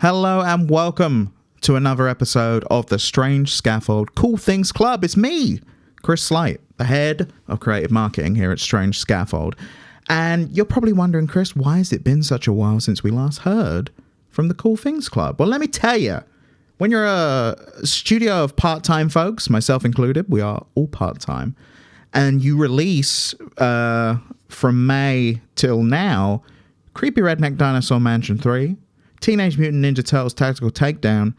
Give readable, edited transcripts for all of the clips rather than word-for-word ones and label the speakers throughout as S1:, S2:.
S1: Hello and welcome to another episode of the Strange Scaffold Cool Things Club. It's me, Chris Slight, the head of creative marketing here at Strange Scaffold. And you're probably wondering, Chris, why has it been such a while since we last heard from the Cool Things Club? Well, let me tell you, when you're a studio of part-time folks, myself included, we are all part-time, and you release from May till now Creepy Redneck Dinosaur Mansion 3, Teenage Mutant Ninja Turtles Tactical Takedown,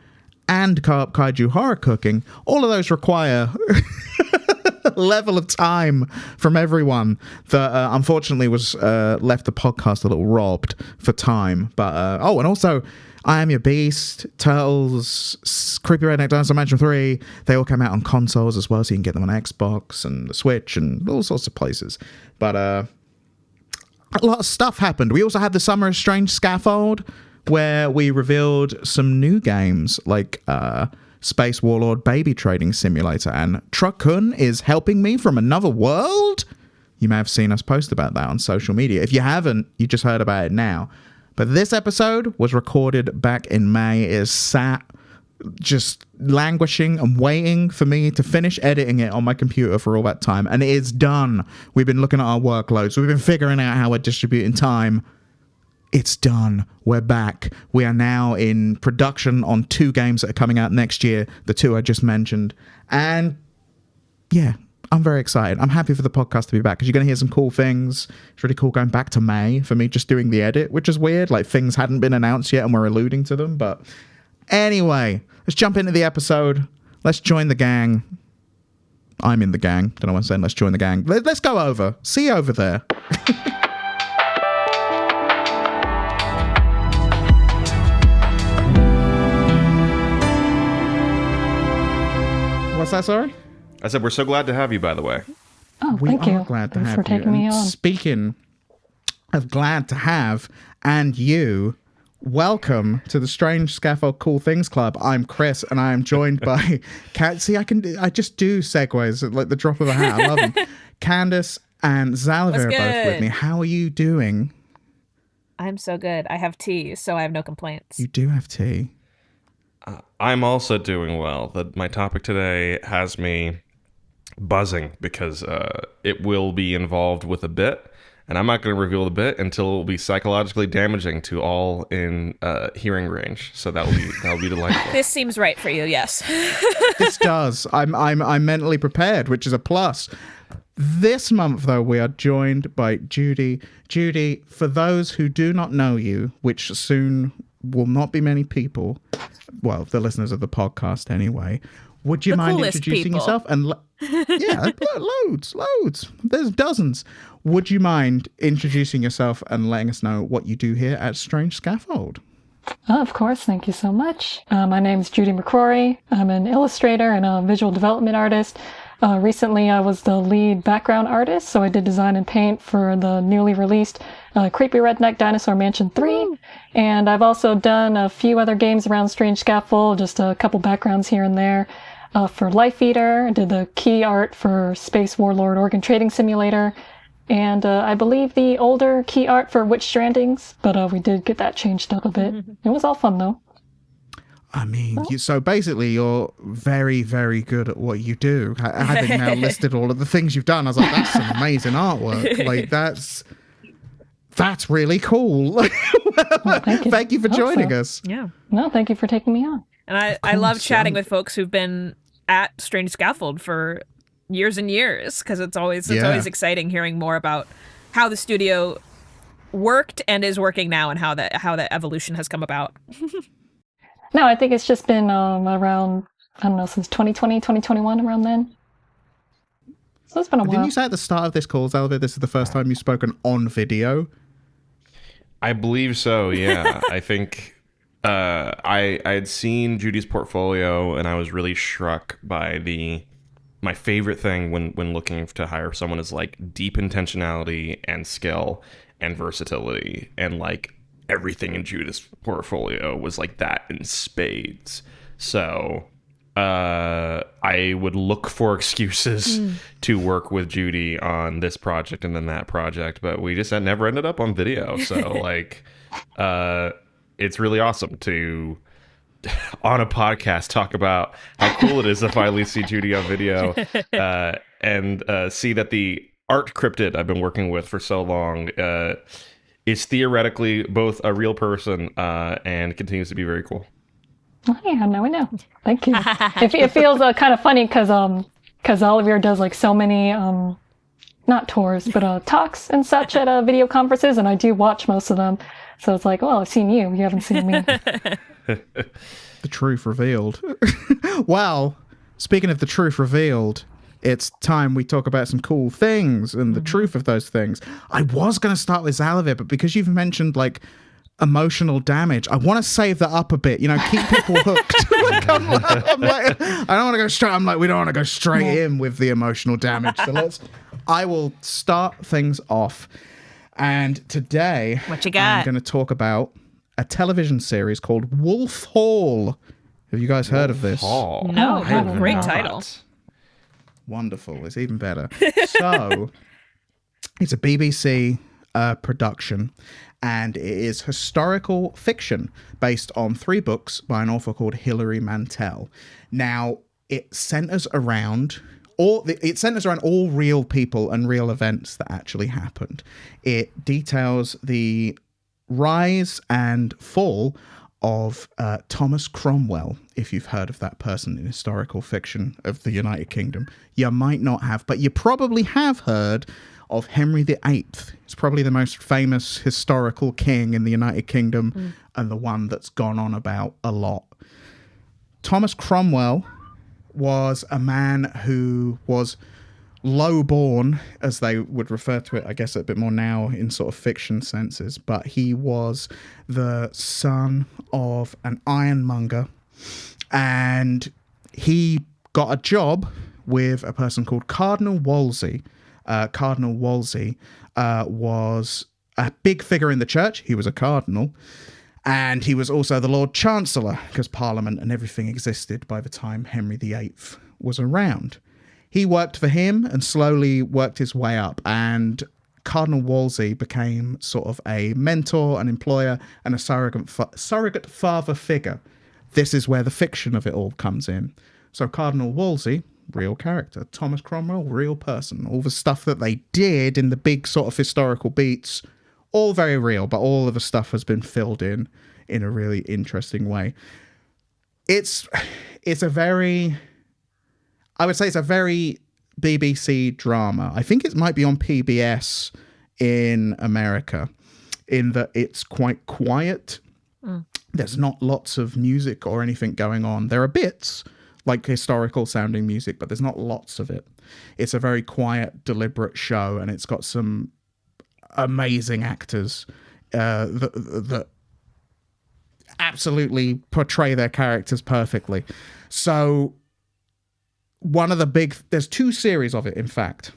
S1: and Co-op Kaiju Horror Cooking, all of those require a level of time from everyone that unfortunately was left the podcast a little robbed for time. But and also I Am Your Beast, Turtles, Creepy Redneck Dinosaur Mansion 3, they all came out on consoles as well, so you can get them on Xbox and the Switch and all sorts of places. But a lot of stuff happened. We also had the Summer of Strange Scaffold, where we revealed some new games like Space Warlord Baby Trading Simulator, and Truck-kun is helping me from another world. You may have seen us post about that on social media. If you haven't, you just heard about it now. But this episode was recorded back in May. It is sat just languishing and waiting for me to finish editing it on my computer for all that time. And it is done. We've been looking at our workloads. We've been figuring out how we're distributing time. It's done. We're back. We are now in production on 2 games that are coming out next year. The 2 I just mentioned. And yeah, I'm very excited. I'm happy for the podcast to be back because you're going to hear some cool things. It's really cool going back to May for me just doing the edit, which is weird. Like things hadn't been announced yet and we're alluding to them. But anyway, let's jump into the episode. Let's join the gang. I'm in the gang. Don't know what I'm saying. Let's join the gang. Let's go over. See you over there. What's that, sorry?
S2: I said we're so glad to have you, by the way.
S3: Oh,
S1: we
S3: thank you.
S1: Glad to
S3: Thanks
S1: have
S3: for taking me on.
S1: Speaking of glad to have, and you, welcome to the Strange Scaffold Cool Things Club. I'm Chris, and I am joined by See, I just do segues at like the drop of a hat. I love them. Candace and Xalavier are both with me. How are you doing?
S4: I'm so good. I have tea, so I have no complaints.
S1: You do have tea.
S2: I'm also doing well. My topic today has me buzzing because it will be involved with a bit, and I'm not going to reveal the bit until it will be psychologically damaging to all in hearing range. So that'll be delightful.
S4: This seems right for you, yes.
S1: This does. I'm mentally prepared, which is a plus. This month, though, we are joined by Judy. Judy, for those who do not know you, which soon will not be many people, well, the listeners of the podcast anyway, would you mind introducing yourself? And yeah, loads. There's dozens. Would you mind introducing yourself and letting us know what you do here at Strange Scaffold?
S3: Of course, thank you so much. My name's Judy McCrory. I'm an illustrator and a visual development artist. Recently, I was the lead background artist, so I did design and paint for the newly released Creepy Redneck Dinosaur Mansion 3. Ooh. And I've also done a few other games around Strange Scaffold, just a couple backgrounds here and there. For Life Eater, I did the key art for Space Warlord Organ Trading Simulator. And I believe the older key art for Witch Strandings, but we did get that changed up a bit. It was all fun, though.
S1: I mean, so basically you're very, very good at what you do. Having now listed all of the things you've done, I was like, that's some amazing artwork. Like, that's really cool. Well, thank you for joining us.
S4: Yeah.
S3: No, thank you for taking me on.
S4: And I love chatting with folks who've been at Strange Scaffold for years and years, because it's always exciting hearing more about how the studio worked and is working now and how that evolution has come about.
S3: No, I think it's just been around, I don't know, since 2020, 2021, around then. So it's been a while.
S1: Didn't you say at the start of this call, Xalavier, this is the first time you've spoken on video?
S2: I believe so, yeah. I think I had seen Judy's portfolio, and I was really struck by my favorite thing when looking to hire someone is like deep intentionality and skill and versatility, and like everything in Judy's portfolio was like that in spades. So I would look for excuses to work with Judy on this project and then that project, but we just never ended up on video. So like it's really awesome to on a podcast talk about how cool it is to finally see Judy on video and see that the art cryptid I've been working with for so long is theoretically both a real person and continues to be very cool.
S3: Oh, yeah, now we know. Thank you. It feels kind of funny because Xalavier does like so many not tours but talks and such at video conferences, and I do watch most of them. So it's like, well, I've seen you. You haven't seen me.
S1: The truth revealed. Well, speaking of the truth revealed, it's time we talk about some cool things and the truth of those things. I was going to start with Xalavier, but because you've mentioned like emotional damage, I want to save that up a bit. You know, keep people hooked. I'm like, I don't want to go straight. I'm like, we don't want to go straight in with the emotional damage. So I will start things off. And today,
S4: what you got?
S1: I'm going to talk about a television series called Wolf Hall. Have you guys heard of this?
S2: Hall.
S4: No, great title.
S1: Wonderful. It's even better. So, it's a BBC production, and it is historical fiction based on 3 books by an author called Hilary Mantel. Now, it centers around all real people and real events that actually happened. It details the rise and fall of Thomas Cromwell, if you've heard of that person in historical fiction of the United Kingdom. You might not have, but you probably have heard of Henry VIII. He's probably the most famous historical king in the United Kingdom and the one that's gone on about a lot. Thomas Cromwell was a man who was low-born, as they would refer to it, I guess a bit more now in sort of fiction senses, but he was the son of an ironmonger, and he got a job with a person called Cardinal Wolsey. Cardinal Wolsey was a big figure in the church. He was a cardinal, and he was also the Lord Chancellor, because Parliament and everything existed by the time Henry VIII was around. He worked for him and slowly worked his way up, and Cardinal Wolsey became sort of a mentor, an employer, and a surrogate father figure. This is where the fiction of it all comes in. So Cardinal Wolsey, real character. Thomas Cromwell, real person. All the stuff that they did in the big sort of historical beats, all very real, but all of the stuff has been filled in a really interesting way. It's a very... I would say it's a very BBC drama. I think it might be on PBS in America, in that it's quite quiet. There's not lots of music or anything going on. There are bits, like historical sounding music, but there's not lots of it. It's a very quiet, deliberate show, and it's got some amazing actors that absolutely portray their characters perfectly. So... there's 2 series of it, in fact.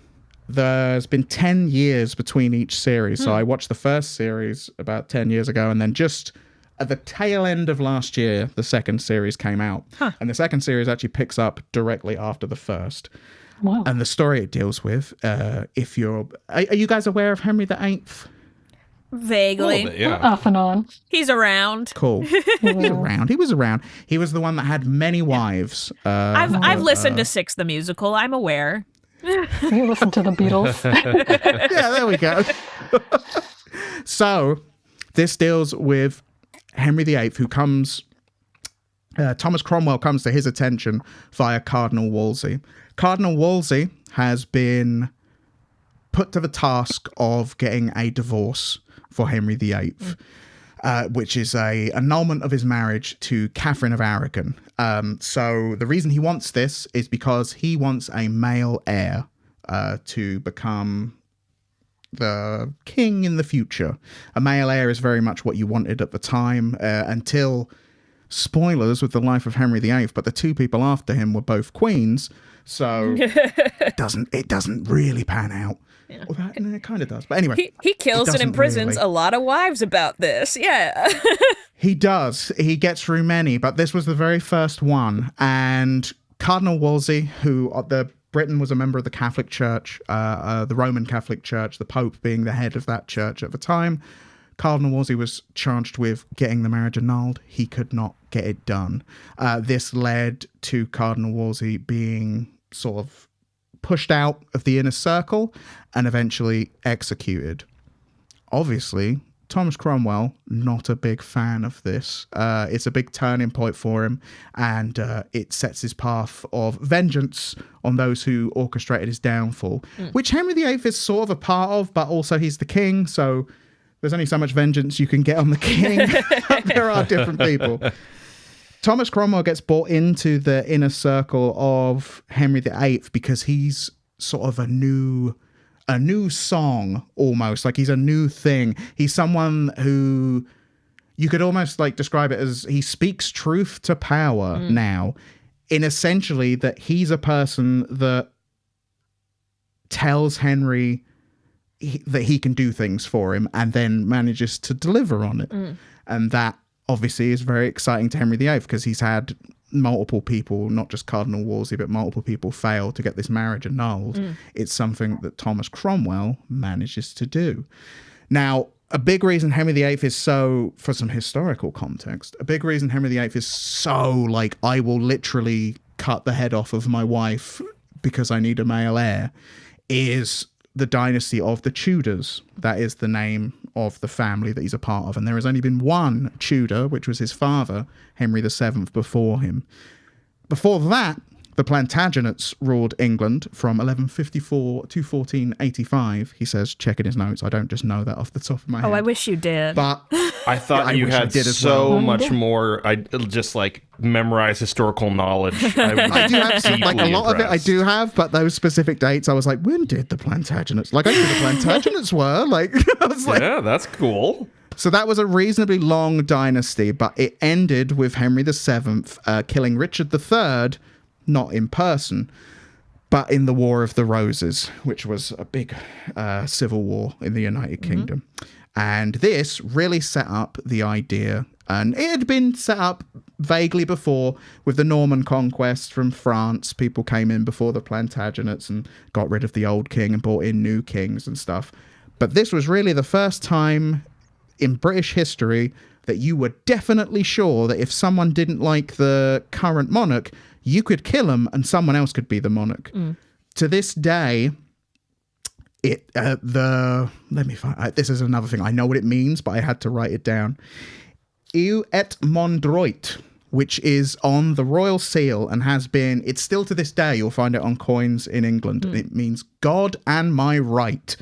S1: There's been 10 years between each series. So I watched the first series about 10 years ago, and then just at the tail end of last year, the second series came out. And the second series actually picks up directly after the first.
S3: Wow.
S1: And the story it deals with, are you guys aware of Henry VIII?
S4: Vaguely.
S2: Bit, yeah.
S3: Off and on.
S4: He's around.
S1: Cool. He was around. He was the one that had many wives.
S4: I've listened to Six the Musical. I'm aware.
S3: You listen to the Beatles.
S1: Yeah, there we go. So, this deals with Henry VIII, who comes... Thomas Cromwell comes to his attention via Cardinal Wolsey. Cardinal Wolsey has been put to the task of getting a divorce for Henry VIII, which is a annulment of his marriage to Catherine of Aragon. So the reason he wants this is because he wants a male heir to become the king in the future. A male heir is very much what you wanted at the time, until, spoilers with the life of Henry VIII, but the 2 people after him were both queens, so it doesn't really pan out. Yeah. Well, it kind of does. But anyway.
S4: He kills and imprisons a lot of wives about this. Yeah.
S1: He does. He gets through many, but this was the very first one. And Cardinal Wolsey, who Britain was a member of the Catholic Church, the Roman Catholic Church, the Pope being the head of that church at the time. Cardinal Wolsey was charged with getting the marriage annulled. He could not get it done. This led to Cardinal Wolsey being sort of pushed out of the inner circle and eventually executed. Obviously, Thomas Cromwell, not a big fan of this. It's a big turning point for him, and it sets his path of vengeance on those who orchestrated his downfall, which Henry VIII is sort of a part of, but also he's the king, so there's only so much vengeance you can get on the king. There are different people. Thomas Cromwell gets brought into the inner circle of Henry VIII because he's sort of a new song, almost. Like, he's a new thing. He's someone who you could almost like describe it as he speaks truth to power now, in essentially that he's a person that tells Henry that he can do things for him and then manages to deliver on it. And that obviously is very exciting to Henry VIII because he's had multiple people, not just Cardinal Wolsey, but multiple people fail to get this marriage annulled. It's something that Thomas Cromwell manages to do. Now, a big reason Henry VIII is so, for some historical context, a big reason Henry VIII is so like, I will literally cut the head off of my wife because I need a male heir, is the dynasty of the Tudors. That is the name of the family that he's a part of. And there has only been one Tudor, which was his father, Henry VII, before him. Before that, the Plantagenets ruled England from 1154 to 1485. He says, checking his notes. I don't just know that off the top of my head.
S4: Oh, I wish you did.
S1: But
S2: I thought you had so much more. I just like memorize historical knowledge.
S1: I do have like a lot of it. I do have, but those specific dates, I was like, when did the Plantagenets? Like, I knew the Plantagenets were. Like, I was like,
S2: yeah, that's cool.
S1: So that was a reasonably long dynasty, but it ended with Henry VII killing Richard III, not in person, but in the War of the Roses, which was a big civil war in the United Kingdom. And this really set up the idea, and it had been set up vaguely before with the Norman conquest from France. People came in before the Plantagenets and got rid of the old king and brought in new kings and stuff. But this was really the first time in British history that you were definitely sure that if someone didn't like the current monarch, you could kill him and someone else could be the monarch. To this day, let me find, this is another thing. I know what it means, but I had to write it down. Eu et mon droit, which is on the royal seal and has been, it's still to this day, you'll find it on coins in England. It means God and my right.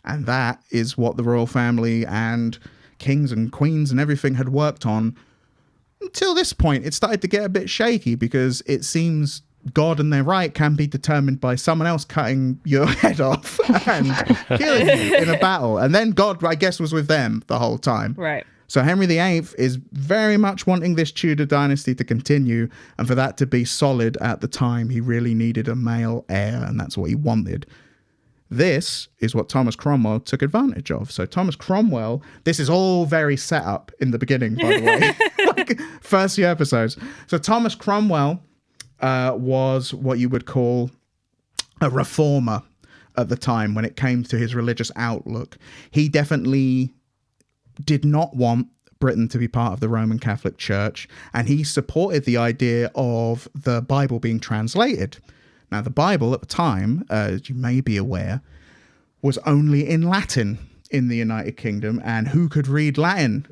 S1: And that is what the royal family and kings and queens and everything had worked on until this point. It started to get a bit shaky because it seems God and their right can be determined by someone else cutting your head off and killing you in a battle. And then God, I guess, was with them the whole time.
S4: Right.
S1: So Henry VIII is very much wanting this Tudor dynasty to continue, and for that to be solid at the time, he really needed a male heir, and that's what he wanted. This is what Thomas Cromwell took advantage of. So Thomas Cromwell, this is all very set up in the beginning, by the way. Like, first few episodes. So Thomas Cromwell was what you would call a reformer at the time when it came to his religious outlook. He definitely did not want Britain to be part of the Roman Catholic Church, and he supported the idea of the Bible being translated. Now, the Bible at the time, as you may be aware, was only in Latin in the United Kingdom, and who could read Latin?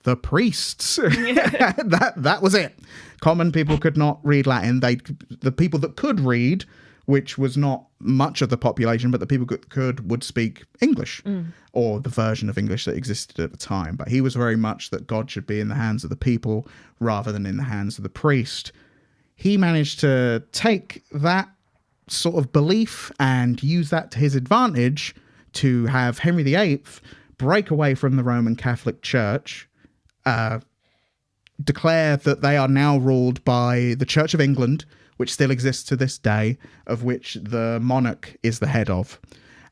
S1: The priests. That was it. Common people could not read Latin. The people that could read, which was not much of the population, but the people that could would speak English, or the version of English that existed at the time. But he was very much that God should be in the hands of the people rather than in the hands of the priest. He managed to take that sort of belief and use that to his advantage to have Henry VIII break away from the Roman Catholic Church, declare that they are now ruled by the Church of England, which still exists to this day, of which the monarch is the head of.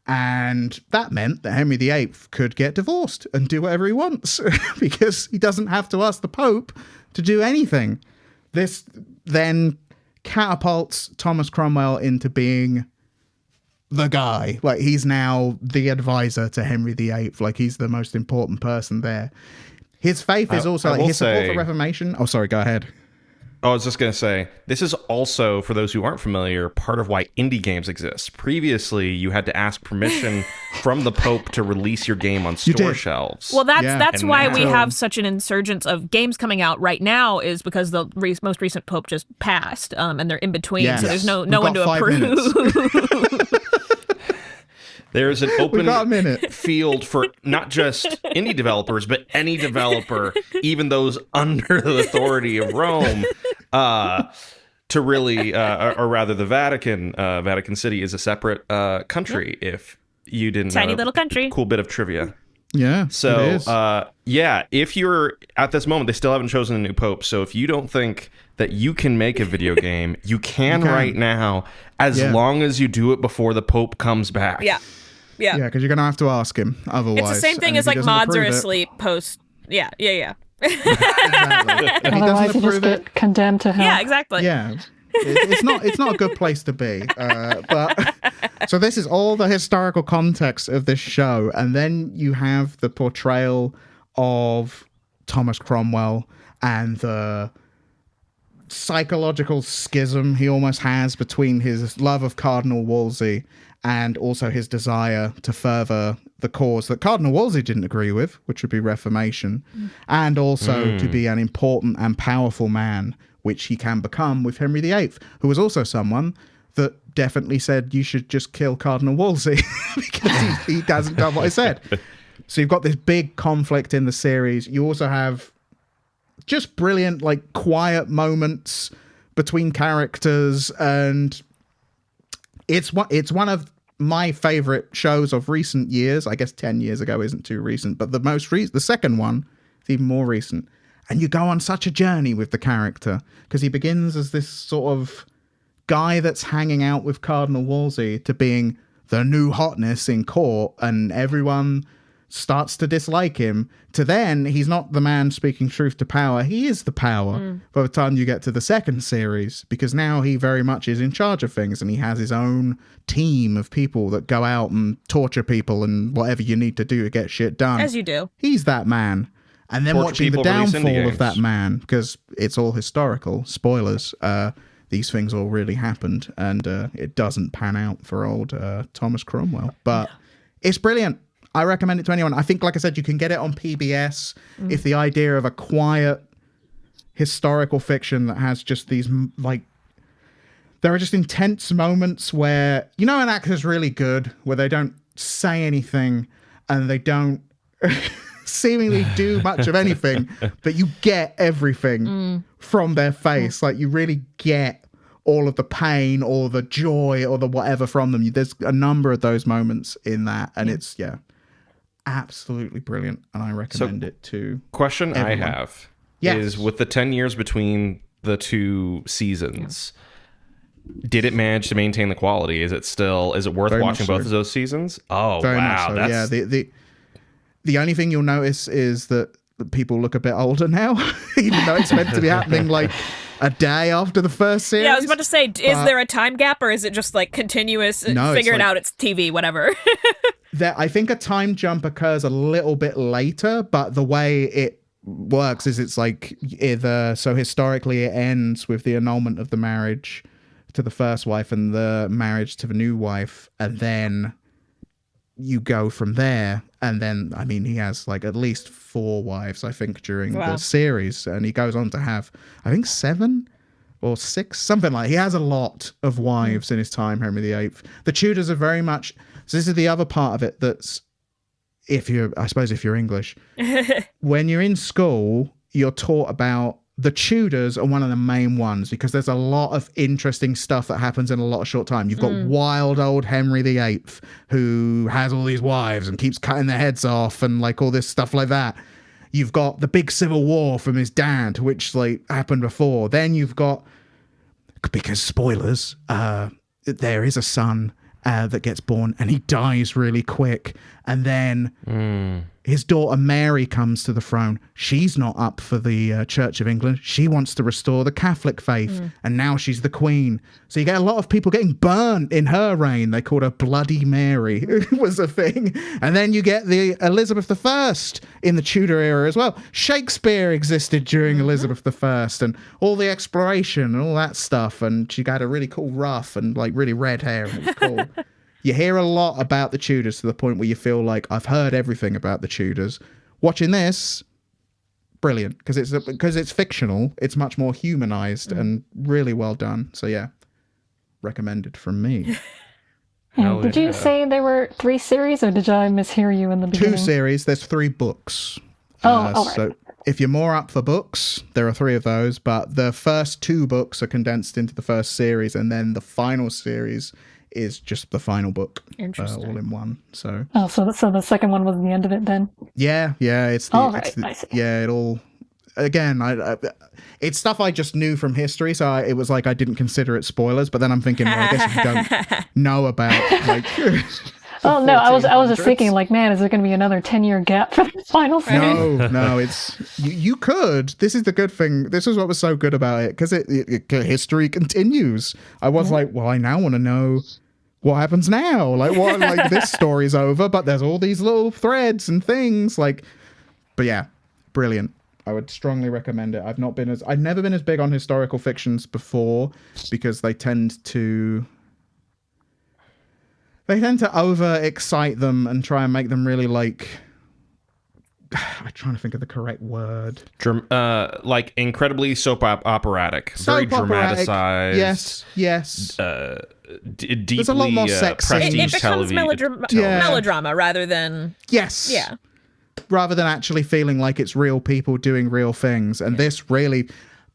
S1: And that meant that Henry VIII could get divorced and do whatever he wants because he doesn't have to ask the Pope to do anything. This then catapults Thomas Cromwell into being the guy. Like, he's now the advisor to Henry VIII. Like, he's the most important person there. His faith is also like, his support for Reformation. Oh, sorry, go ahead.
S2: I was just going to say, this is also, for those who aren't familiar, part of why indie games exist. Previously, you had to ask permission from the Pope to release your game on store shelves.
S4: Well, that's why we have such an insurgence of games coming out right now, is because the most recent Pope just passed, and they're in between, so there's no one to approve.
S2: There's an open field for not just indie developers, but any developer, even those under the authority of Rome, to really, or rather the Vatican. Vatican City is a separate country, if you didn't know.
S4: Tiny little country.
S2: Cool bit of trivia.
S1: Yeah,
S2: so, if you're, at this moment, they still haven't chosen a new pope, so if you don't think that you can make a video game, you can right now, as long as you do it before the pope comes back.
S4: Yeah,
S1: because you're going to have to ask him, otherwise.
S4: It's the same thing as like mods are asleep post. Yeah.
S1: Exactly.
S3: Otherwise, you just get condemned to hell.
S4: Yeah, exactly.
S1: Yeah. It's not a good place to be. But so this is all the historical context of this show, and then you have the portrayal of Thomas Cromwell and the psychological schism he almost has between his love of Cardinal Wolsey and also his desire to further the cause that Cardinal Wolsey didn't agree with, which would be Reformation, and also to be an important and powerful man, which he can become with Henry VIII, who was also someone that definitely said you should just kill Cardinal Wolsey because he hasn't done what I said. So you've got this big conflict in the series. You also have just brilliant, like, quiet moments between characters, and it's one of my favorite shows of recent years. I guess 10 years ago isn't too recent, but the second one is even more recent. And you go on such a journey with the character, because he begins as this sort of guy that's hanging out with Cardinal Wolsey to being the new hotness in court, and everyone starts to dislike him, to then he's not the man speaking truth to power, he is the power by the time you get to the second series, because now he very much is in charge of things, and he has his own team of people that go out and torture people and whatever you need to do to get shit done.
S4: As you do.
S1: He's that man. And then watching the downfall of that man, because it's all historical, spoilers, these things all really happened, and it doesn't pan out for old Thomas Cromwell. But it's brilliant. I recommend it to anyone. I think, like I said, you can get it on PBS if the idea of a quiet historical fiction that has just these, like, there are just intense moments where, you know, an actor's really good, where they don't say anything and they don't seemingly do much of anything, but you get everything from their face. Like, you really get all of the pain or the joy or the whatever from them. There's a number of those moments in that, and it's absolutely brilliant, and I recommend it to
S2: question everyone. I have is, with the 10 years between the two seasons, did it manage to maintain the quality? Is it worth
S1: Very
S2: watching both of those seasons? Oh,
S1: Very
S2: wow.
S1: much so. Yeah, the only thing you'll notice is that people look a bit older now, even though it's meant to be happening like a day after the first series.
S4: Yeah, I was about to say, is there a time gap, or is it just like continuous, figure it out, it's TV, whatever?
S1: I think a time jump occurs a little bit later, but the way it works is it's like so historically it ends with the annulment of the marriage to the first wife and the marriage to the new wife, and then you go from there. And then, I mean, he has like at least 4 wives, I think, during the series, and he goes on to have, I think, 7 or 6, something like. He has a lot of wives in his time, Henry VIII. The Tudors are very much. So this is the other part of it. That's if you're English, when you're in school, you're taught about the Tudors are one of the main ones, because there's a lot of interesting stuff that happens in a lot of short time. You've got wild old Henry VIII, who has all these wives and keeps cutting their heads off and like all this stuff like that. You've got the big civil war from his dad, which like happened before. Then you've got, because spoilers, there is a son that gets born and he dies really quick. And then his daughter Mary comes to the throne. She's not up for the Church of England. She wants to restore the Catholic faith, and now she's the queen. So you get a lot of people getting burnt in her reign. They called her Bloody Mary. It was a thing. And then you get the Elizabeth I in the Tudor era as well. Shakespeare existed during Elizabeth I, and all the exploration and all that stuff. And she got a really cool ruff and like really red hair, and it was cool. You hear a lot about the Tudors to the point where you feel like I've heard everything about the Tudors. Watching this, brilliant, because it's fictional. It's much more humanized and really well done. So yeah, recommended from me.
S3: Did you say there were 3 series, or did I mishear you in the beginning?
S1: 2 series. There's 3 books.
S3: All right.
S1: So if you're more up for books, there are 3 of those. But the first 2 books are condensed into the first series, and then the final series is just the final book, all in one. So
S3: so the second one was the end of it then.
S1: Yeah, it's the,
S3: I see.
S1: Yeah, it all. Again, it's stuff I just knew from history, so it was like I didn't consider it spoilers. But then I'm thinking, well, I guess you don't know about like.
S3: Oh no, I was just thinking like, man, is there going to be another 10-year gap for the final series?
S1: No, it's you could. This is the good thing. This is what was so good about it, because history continues. I was like, well, I now want to know what happens now. Like what? Like this story's over, but there's all these little threads and things. Like, but yeah, brilliant. I would strongly recommend it. I've never been as big on historical fictions before, because they tend to over-excite them and try and make them really like... I'm trying to think of the correct word.
S2: Like incredibly soap operatic. Very dramatized.
S1: Yes.
S2: Deeply
S1: There's a lot more sex
S2: prestige
S1: scenes.
S4: It becomes melodrama rather than...
S1: Yes.
S4: Yeah.
S1: Rather than actually feeling like it's real people doing real things. And this really...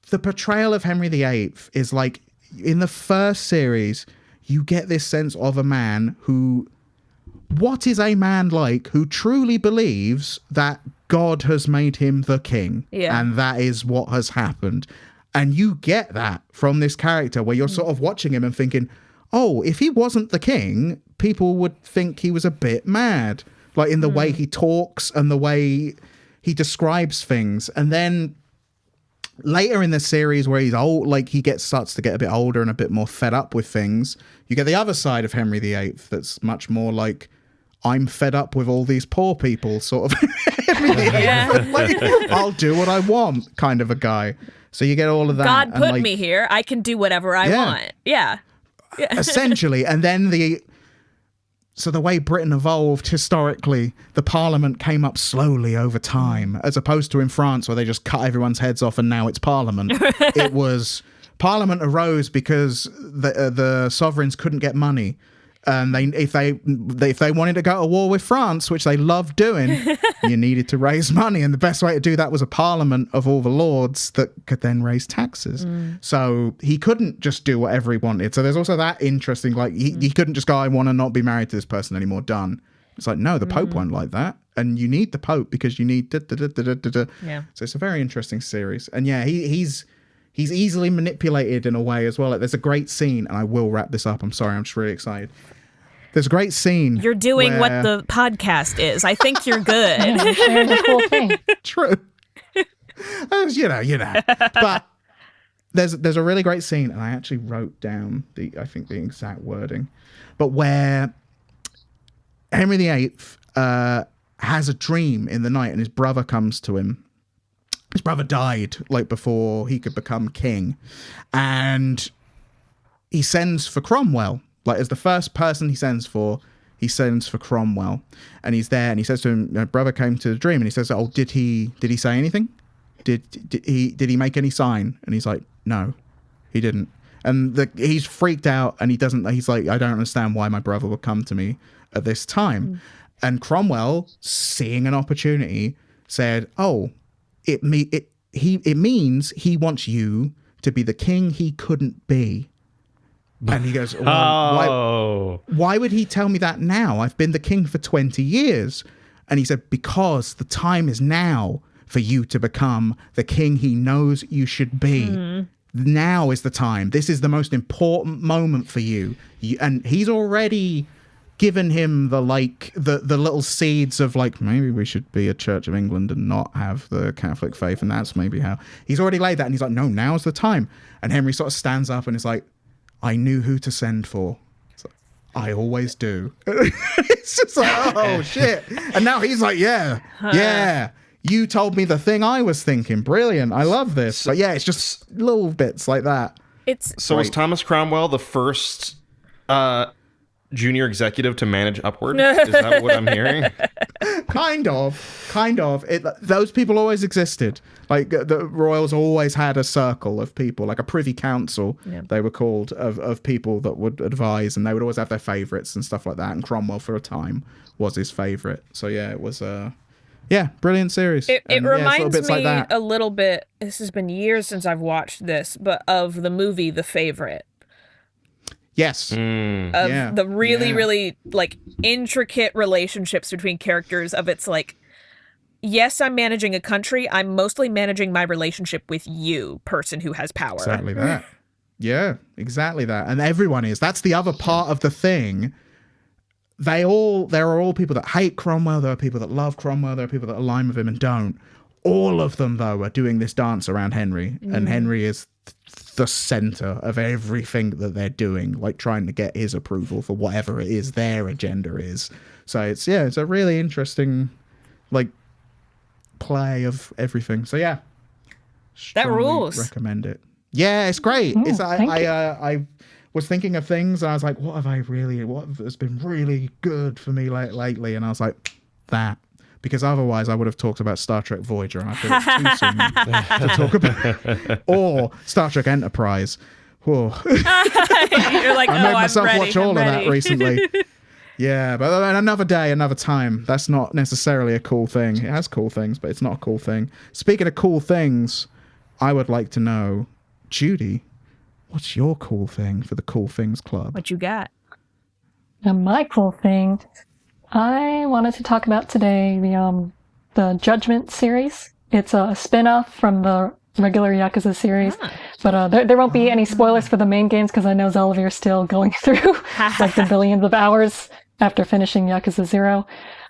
S1: The portrayal of Henry VIII is like... In the first series... You get this sense of a man who... What is a man like who truly believes that God has made him the king?
S4: Yeah.
S1: And that is what has happened. And you get that from this character where you're sort of watching him and thinking, oh, if he wasn't the king, people would think he was a bit mad. Like in the way he talks and the way he describes things. And then... Later in the series, where he's old, like he starts to get a bit older and a bit more fed up with things, you get the other side of Henry VIII that's much more like, I'm fed up with all these poor people, sort of. Henry VIII, like, I'll do what I want, kind of a guy. So you get all of that.
S4: God put me here. I can do whatever I want. Yeah.
S1: Essentially, and then So the way Britain evolved historically, the Parliament came up slowly over time, as opposed to in France where they just cut everyone's heads off and now it's Parliament. It was Parliament arose because the sovereigns couldn't get money. And if they wanted to go to war with France, which they loved doing, you needed to raise money. And the best way to do that was a parliament of all the lords that could then raise taxes. So he couldn't just do whatever he wanted. So there's also that interesting, like he couldn't just go, I want to not be married to this person anymore, done. It's like, no, the Pope won't like that. And you need the Pope because you need
S4: Yeah.
S1: So it's a very interesting series. And yeah, he's easily manipulated in a way as well. Like, there's a great scene, and I will wrap this up. I'm sorry, I'm just really excited. There's a great scene.
S4: You're doing what the podcast is. I think you're good.
S3: You're sharing the cool thing.
S1: True. you know. But there's a really great scene, and I actually wrote down the exact wording, but where Henry VIII has a dream in the night, and his brother comes to him. His brother died like before he could become king, and he sends for Cromwell. Like, as the first person he sends for Cromwell, and he's there, and he says to him, "My brother came to the dream," and he says, "Oh, did he say anything? Did he make any sign?" And he's like, "No, he didn't." And he's freaked out, and he's like, "I don't understand why my brother would come to me at this time." And Cromwell, seeing an opportunity, said, "Oh, it means he wants you to be the king he couldn't be." And he goes, well, why would he tell me that now? I've been the king for 20 years. And he said, because the time is now for you to become the king he knows you should be. Now is the time. This is the most important moment for you. And he's already given him the little seeds of like, maybe we should be a Church of England and not have the Catholic faith, and that's maybe how he's already laid that, and he's like, no, now's the time. And Henry sort of stands up and is like, I knew who to send for. It's like, I always do. It's just like, oh shit. And now he's like, yeah, you told me the thing I was thinking. Brilliant. I love this. But yeah, it's just little bits like that.
S2: So was Thomas Cromwell the first junior executive to manage upward? Is that what I'm hearing?
S1: Kind of. Those people always existed. Like the royals always had a circle of people, like a privy council, they were called, of people that would advise, and they would always have their favourites and stuff like that. And Cromwell, for a time, was his favourite. So yeah, it was brilliant series.
S4: It reminds me
S1: like
S4: a little bit. This has been years since I've watched this, but of the movie The Favourite.
S1: Yes.
S4: The really like intricate relationships between characters of it's like, yes, I'm managing a country. I'm mostly managing my relationship with you, person who has power.
S1: Exactly that. Yeah, exactly that. And everyone is. That's the other part of the thing. There are all people that hate Cromwell. There are people that love Cromwell. There are people that align with him and don't. All of them, though, are doing this dance around Henry. And Henry is the center of everything that they're doing, like trying to get his approval for whatever it is their agenda is. So it's a really interesting, like, play of everything. So yeah,
S4: that rules.
S1: Recommend it. Yeah, it's great. I was thinking of things, and I was like, what has been really good for me lately? And I was like, that. Because otherwise I would have talked about Star Trek Voyager, and I feel it's too soon to talk about. Or Star Trek Enterprise. Whoa.
S4: You're like,
S1: I made myself watch all of that recently. Yeah, but another day, another time. That's not necessarily a cool thing. It has cool things, but it's not a cool thing. Speaking of cool things, I would like to know, Judy, what's your cool thing for the Cool Things Club?
S4: What you got?
S3: Now, my cool thing, I wanted to talk about today the Judgment series. It's a spin-off from the regular Yakuza series, but there won't be any spoilers for the main games because I know Xalavier is still going through like the billions of hours after finishing Yakuza 0.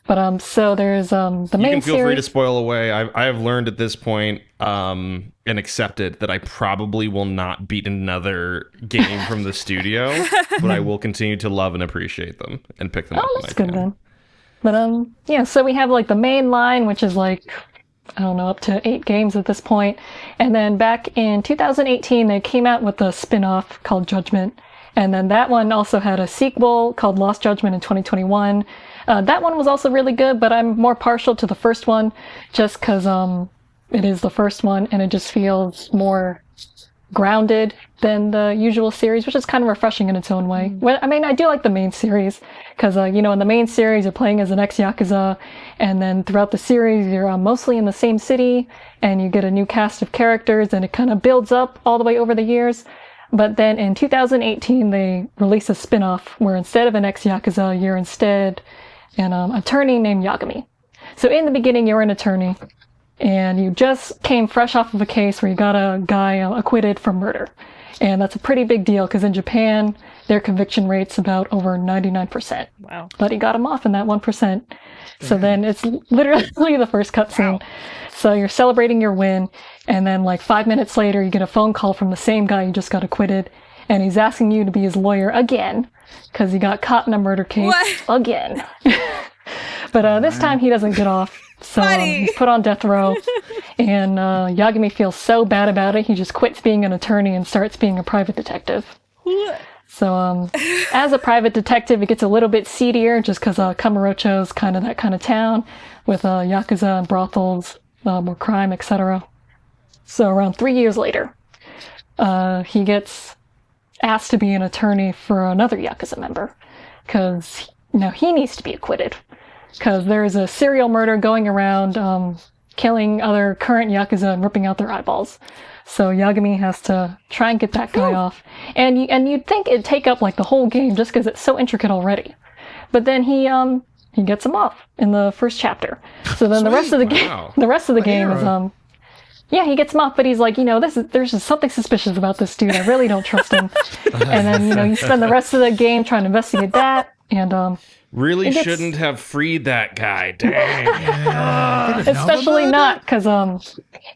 S3: But so there's the main series. You can
S2: feel free to spoil away. I have learned at this point and accepted that I probably will not beat another game from the studio, but I will continue to love and appreciate them and pick them up.
S3: That's good then. But yeah, so we have like the main line, which is like, I don't know, up to 8 games at this point. And then back in 2018, they came out with a spin-off called Judgment. And then that one also had a sequel called Lost Judgment in 2021. That one was also really good, but I'm more partial to the first one just because it is the first one and it just feels more grounded than the usual series, which is kind of refreshing in its own way. Well, I mean, I do like the main series because, in the main series, you're playing as an ex-Yakuza, and then throughout the series, you're mostly in the same city, and you get a new cast of characters, and it kind of builds up all the way over the years. But then in 2018, they released a spin-off where instead of an ex-Yakuza, you're instead an attorney named Yagami. So in the beginning, you're an attorney, and you just came fresh off of a case where you got a guy acquitted for murder. And that's a pretty big deal because in Japan, their conviction rate's about over 99%.
S4: Wow.
S3: But he got him off in that 1%. So then it's literally the first cutscene. Wow. So you're celebrating your win, and then like 5 minutes later, you get a phone call from the same guy you just got acquitted, and he's asking you to be his lawyer again because he got caught in a murder case again. But this time he doesn't get off. So he's put on death row, and Yagami feels so bad about it, he just quits being an attorney and starts being a private detective. So as a private detective, it gets a little bit seedier just because Kamurocho's kind of that kind of town with Yakuza and brothels, more crime, etc. So around 3 years later, he gets asked to be an attorney for another Yakuza member because now he needs to be acquitted. Because there's a serial murder going around, killing other current Yakuza and ripping out their eyeballs. So Yagami has to try and get that guy off. And you'd think it'd take up like the whole game just because it's so intricate already. But then he gets him off in the first chapter. So then the rest of the game is he gets him off, but he's like, there's just something suspicious about this dude. I really don't trust him. And then you spend the rest of the game trying to investigate that, and
S2: Really shouldn't have freed that guy. Dang.
S3: Especially not because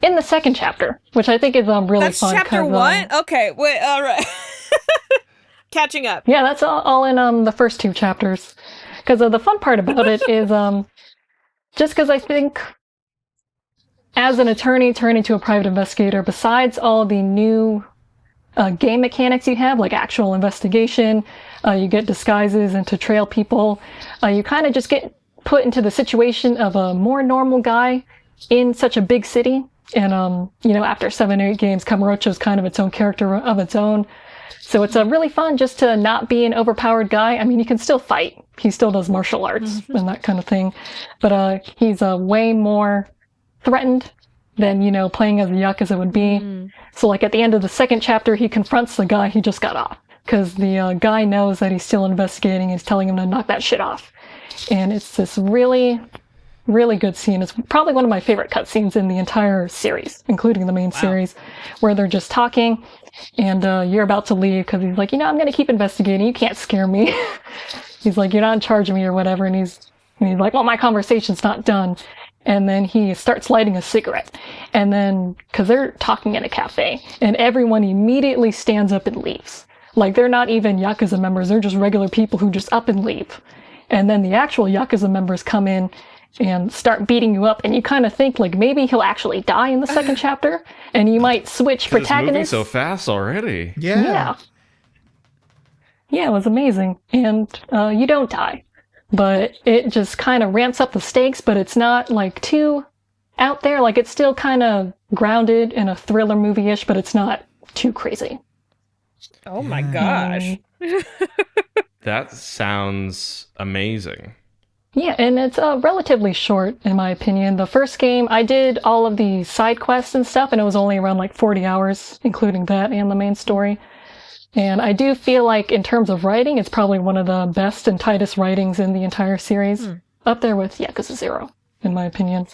S3: in the second chapter, which I think is really
S4: That's
S3: fun.
S4: chapter one? Okay, wait, all right. Catching up.
S3: Yeah, that's all in the first 2 chapters. Because the fun part about it is just because I think as an attorney turning into a private investigator, besides all the new game mechanics you have, like actual investigation, you get disguises and to trail people, you kind of just get put into the situation of a more normal guy in such a big city. And, after 7 or 8 games, Kamurocho's kind of its own character of its own. So it's really fun just to not be an overpowered guy. I mean, he can still fight. He still does martial arts and that kind of thing. But he's way more threatened than, playing as a Yakuza would be. So like at the end of the second chapter, he confronts the guy he just got off. Because the guy knows that he's still investigating. He's telling him to knock that shit off. And it's this really, really good scene. It's probably one of my favorite cutscenes in the entire series, including the main series, where they're just talking. And you're about to leave because he's like, I'm going to keep investigating. You can't scare me. He's like, you're not in charge of me or whatever. And he's like, well, my conversation's not done. And then he starts lighting a cigarette. And then, because they're talking in a cafe, and everyone immediately stands up and leaves. Like, they're not even Yakuza members. They're just regular people who just up and leave. And then the actual Yakuza members come in and start beating you up, and you kind of think, like, maybe he'll actually die in the second chapter, and you might switch protagonists.
S2: It's moving so fast already.
S3: Yeah, it was amazing. And you don't die, but it just kind of ramps up the stakes, but it's not, like, too out there. Like, it's still kind of grounded in a thriller movie-ish, but it's not too crazy.
S4: Oh my gosh.
S2: That sounds amazing.
S3: Yeah, and it's relatively short, in my opinion. The first game, I did all of the side quests and stuff, and it was only around like 40 hours, including that and the main story. And I do feel like, in terms of writing, it's probably one of the best and tightest writings in the entire series. Up there with Yakuza 0, in my opinion.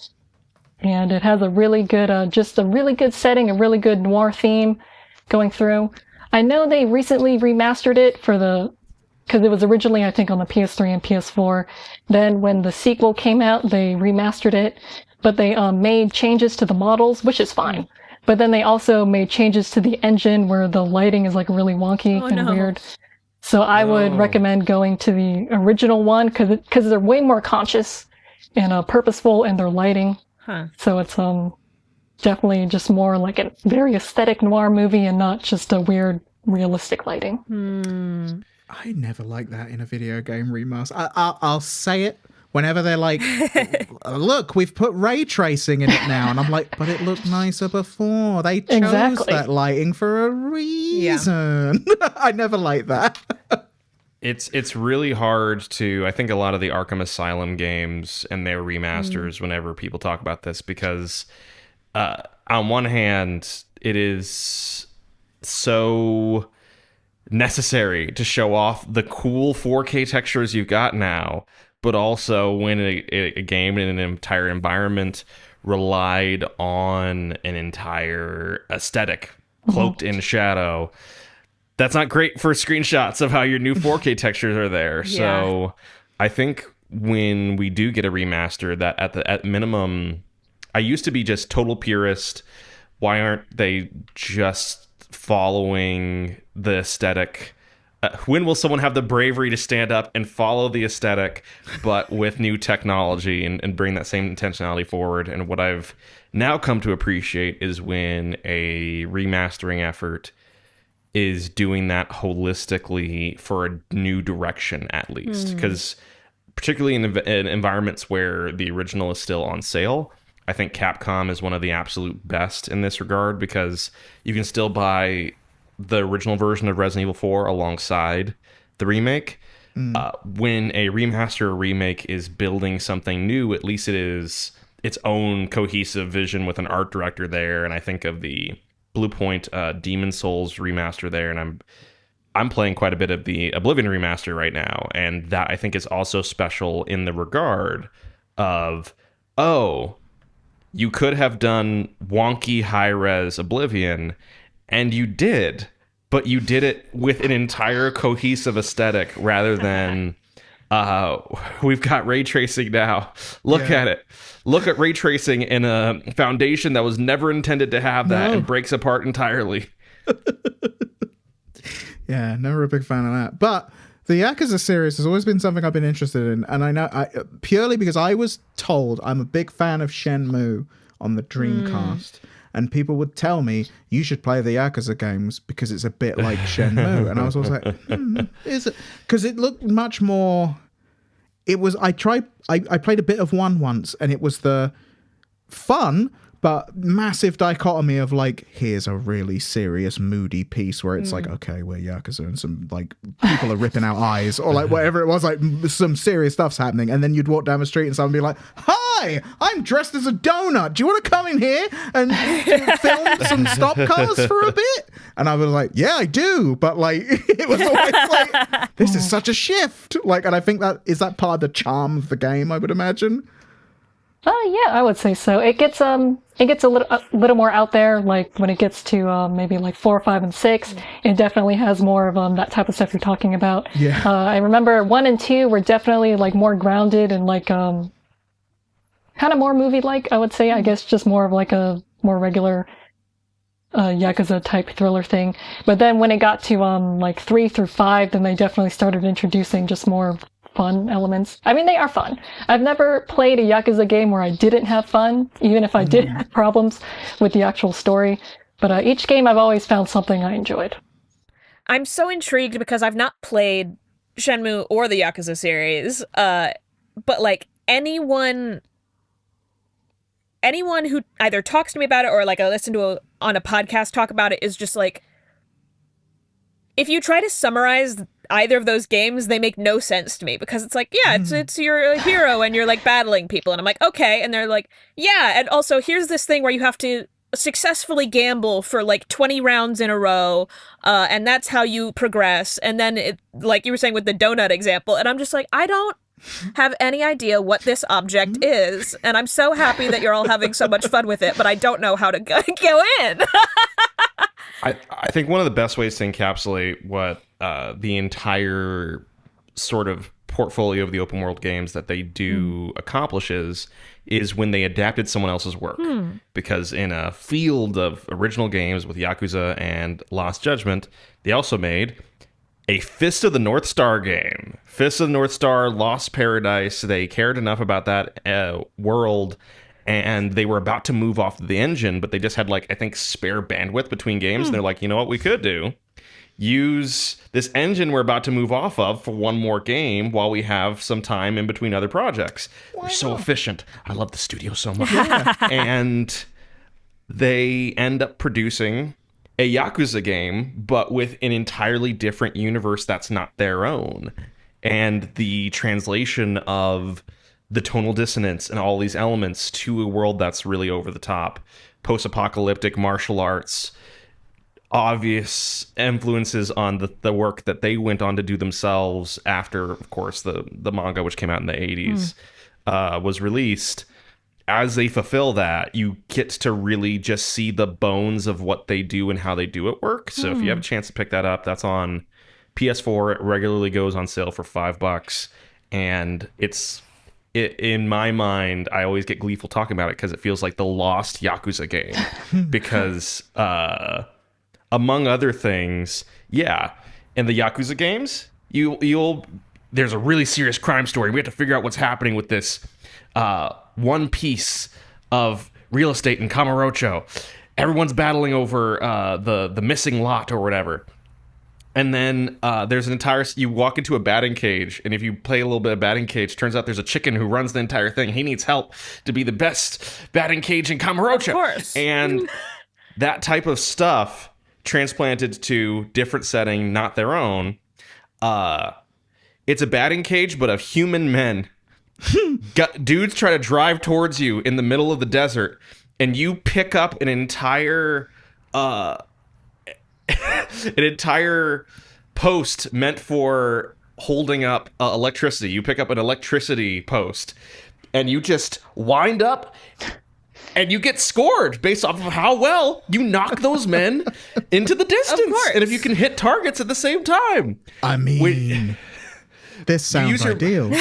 S3: And it has a really good, just a really good setting, a really good noir theme going through. I know they recently remastered it because it was originally, I think, on the PS3 and PS4. Then when the sequel came out, they remastered it, but they made changes to the models, which is fine. But then they also made changes to the engine where the lighting is like really wonky weird. So I would recommend going to the original one because they're way more conscious and purposeful in their lighting. So it's definitely just more like a very aesthetic noir movie and not just a weird realistic lighting.
S1: I never like that in a video game remaster. I'll say it whenever they're like, look, we've put ray tracing in it now. And I'm like, but it looked nicer before. They chose that lighting for a reason. Yeah. I never like that.
S2: It's really hard to, I think a lot of the Arkham Asylum games and their remasters, whenever people talk about this, because on one hand, it is so necessary to show off the cool 4K textures you've got now, but also when a game and an entire environment relied on an entire aesthetic cloaked in shadow, that's not great for screenshots of how your new 4K textures are there. Yeah. So I think when we do get a remaster, that at minimum, I used to be just total purist. Why aren't they just following the aesthetic? When will someone have the bravery to stand up and follow the aesthetic, but with new technology and bring that same intentionality forward? And what I've now come to appreciate is when a remastering effort is doing that holistically for a new direction, at least. Because particularly in environments where the original is still on sale, I think Capcom is one of the absolute best in this regard, because you can still buy the original version of Resident Evil 4 alongside the remake. When a remaster or remake is building something new, at least it is its own cohesive vision with an art director there. And I think of the Bluepoint Demon Souls remaster there, and I'm playing quite a bit of the Oblivion remaster right now, and that I think is also special in the regard of, you could have done wonky high-res Oblivion, and you did, but you did it with an entire cohesive aesthetic rather than We've got ray tracing now. Look at it. Look at ray tracing in a foundation that was never intended to have that and breaks apart entirely.
S1: Yeah, never a big fan of that. But the Yakuza series has always been something I've been interested in. And I know purely because I was told I'm a big fan of Shenmue on the Dreamcast. And people would tell me, you should play the Yakuza games because it's a bit like Shenmue. And I was always like, is it? Because it looked much more... I played a bit of one once, and it was the fun, but massive dichotomy of like, here's a really serious, moody piece where it's like, okay, we're Yakuza and some like people are ripping out eyes or like whatever it was, like some serious stuff's happening. And then you'd walk down the street and someone would be like, hi, I'm dressed as a donut. Do you want to come in here and film some stop cars for a bit? And I was like, yeah, I do. But like, it was always like, this is such a shift. Like, and I think is that part of the charm of the game, I would imagine.
S3: Yeah, I would say so. It gets a little more out there. Like when it gets to maybe like 4, 5, and 6, it definitely has more of that type of stuff you're talking about.
S1: Yeah.
S3: I remember 1 and 2 were definitely like more grounded and like kind of more movie-like. I would say. I guess just more of like a more regular Yakuza type thriller thing. But then when it got to like 3 through 5, then they definitely started introducing just more fun elements. I mean, they are fun. I've never played a Yakuza game where I didn't have fun, even if I did have problems with the actual story. But each game I've always found something I enjoyed.
S4: I'm so intrigued because I've not played Shenmue or the Yakuza series, but like anyone who either talks to me about it or like I listen to on a podcast talk about it is just like, if you try to summarize either of those games, they make no sense to me because it's like, yeah, it's you're a hero and you're like battling people. And I'm like, okay. And they're like, yeah. And also here's this thing where you have to successfully gamble for like 20 rounds in a row. And that's how you progress. And then it, like you were saying with the donut example. And I'm just like, I don't have any idea what this object is. And I'm so happy that you're all having so much fun with it, but I don't know how to go in.
S2: I think one of the best ways to encapsulate what the entire sort of portfolio of the open world games that they do accomplishes is when they adapted someone else's work. Because in a field of original games with Yakuza and Lost Judgment, they also made a Fist of the North Star game. Fist of the North Star, Lost Paradise. They cared enough about that world, and they were about to move off the engine, but they just had, like, I think, spare bandwidth between games. And they're like, you know what we could do? Use this engine we're about to move off of for one more game while we have some time in between other projects. We're so efficient. I love the studio so much. And they end up producing a Yakuza game, but with an entirely different universe that's not their own. And the translation of the tonal dissonance and all these elements to a world that's really over the top, post-apocalyptic martial arts, obvious influences on the work that they went on to do themselves after, of course, the manga, which came out in the 80s, was released. As they fulfill that, you get to really just see the bones of what they do and how they do it work. So if you have a chance to pick that up, that's on PS4. It regularly goes on sale for $5. And in my mind, I always get gleeful talking about it because it feels like the lost Yakuza game. Because among other things, in the Yakuza games, there's a really serious crime story. We have to figure out what's happening with this one piece of real estate in Kamurocho. Everyone's battling over the missing lot or whatever. And then there's you walk into a batting cage, and if you play a little bit of batting cage, turns out there's a chicken who runs the entire thing. He needs help to be the best batting cage in Kamurocho.
S4: Of course.
S2: And that type of stuff transplanted to different setting, not their own. It's a batting cage, but of human men. Dudes try to drive towards you in the middle of the desert, and you pick up an entire post meant for holding up electricity. You pick up an electricity post, and you just wind up, and you get scored based off of how well you knock those men into the distance.
S4: Of course.
S2: And if you can hit targets at the same time.
S1: I mean... This sounds ideal.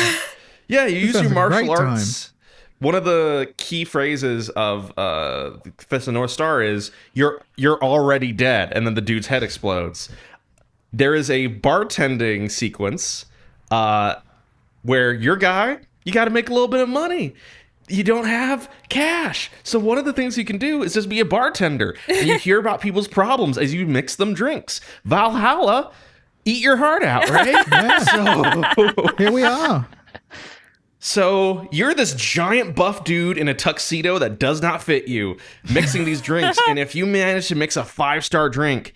S2: Yeah, you use your
S1: sounds like a
S2: martial
S1: great
S2: arts. One of the key phrases of Fist of North Star is "You're already dead," and then the dude's head explodes. There is a bartending sequence where your guy, you got to make a little bit of money. You don't have cash. So one of the things you can do is just be a bartender. And you hear about people's problems as you mix them drinks. Valhalla, eat your heart out, right?
S1: Yeah.
S2: So
S1: Here we are.
S2: So you're this giant buff dude in a tuxedo that does not fit you, mixing these drinks. And if you manage to mix a 5-star drink,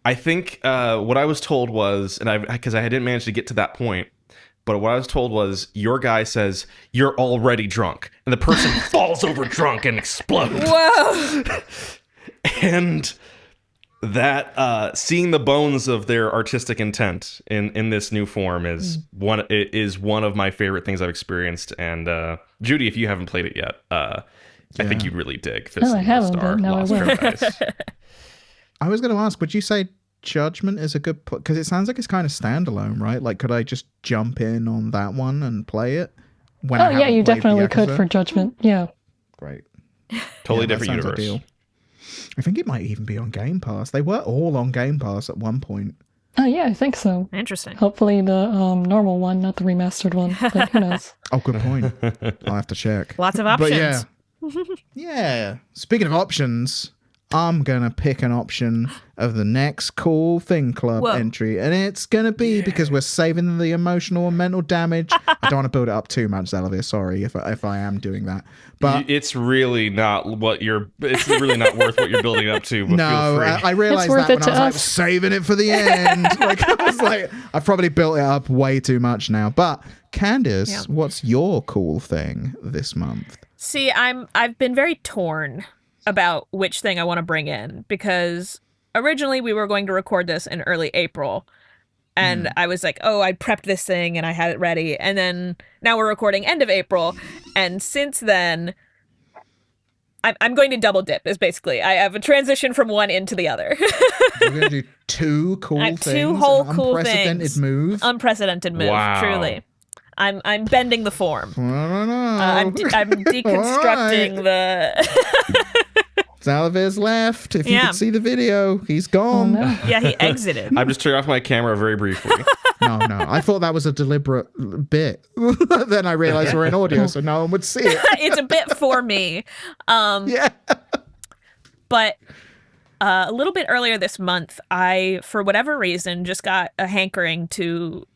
S2: I think what I was told was, and because I didn't manage to get to that point, but what I was told was your guy says, "You're already drunk." And the person falls over drunk and explodes.
S4: Whoa.
S2: And that seeing the bones of their artistic intent in this new form is one of my favorite things I've experienced. And Judy, if you haven't played it yet, I think you really dig Fist
S3: No, I
S2: of the
S3: haven't,
S2: Star
S3: but now I
S2: Lost
S3: will.
S2: Paradise.
S1: I was going to ask, would you say Judgment is a good... Because it sounds like it's kind of standalone, right? Like, could I just jump in on that one and play it? When I
S3: Oh, yeah,
S1: haven't
S3: you
S1: played
S3: definitely could
S1: Yakuza?
S3: for Judgment. Yeah.
S1: Great.
S2: Totally
S1: that
S2: different
S1: sounds
S2: universe.
S1: ideal. I think it might even be on Game Pass. They were all on Game Pass at one point.
S3: Oh, yeah, I think so.
S4: Interesting.
S3: Hopefully the normal one, not the remastered one. But who knows?
S1: Oh, good point. I'll have to check.
S4: Lots of
S1: But
S4: options.
S1: yeah. Yeah. Speaking of options, I'm going to pick an option of the next Cool Thing Club
S4: Whoa.
S1: entry. And it's going to be because we're saving the emotional and mental damage. I don't want to build it up too much, Xalavier. Sorry if I am doing that. But
S2: It's really not it's really not worth what you're building up to, but
S1: no,
S2: feel free.
S1: I realized
S3: It's worth
S1: that
S3: it
S1: when I
S3: to
S1: was like
S3: us.
S1: saving it for the end. Like I was like, I've probably built it up way too much now. But Candace,
S4: Yeah.
S1: what's your cool thing this month?
S4: See, I've been very torn about which thing I want to bring in, because originally we were going to record this in early April, and I was like, oh, I prepped this thing and I had it ready, and then now we're recording end of April, and since then I'm going to double dip. Is basically I have a transition from one into the other.
S1: We're going to do two cool
S4: I have
S1: things.
S4: two whole
S1: an
S4: cool
S1: unprecedented
S4: things.
S1: move.
S4: Unprecedented move,
S2: Wow.
S4: truly. I'm bending the form.
S1: I don't know.
S4: I'm deconstructing the.
S1: Xalavier's left. If you
S4: Yeah.
S1: could see the video, he's gone.
S3: Oh, no.
S4: Yeah, he exited.
S2: I'm just turning off my camera very briefly.
S1: No, I thought that was a deliberate bit. Then I realized we're in audio, so no one would see it.
S4: It's a bit for me.
S1: Yeah.
S4: But a little bit earlier this month, I, for whatever reason, just got a hankering to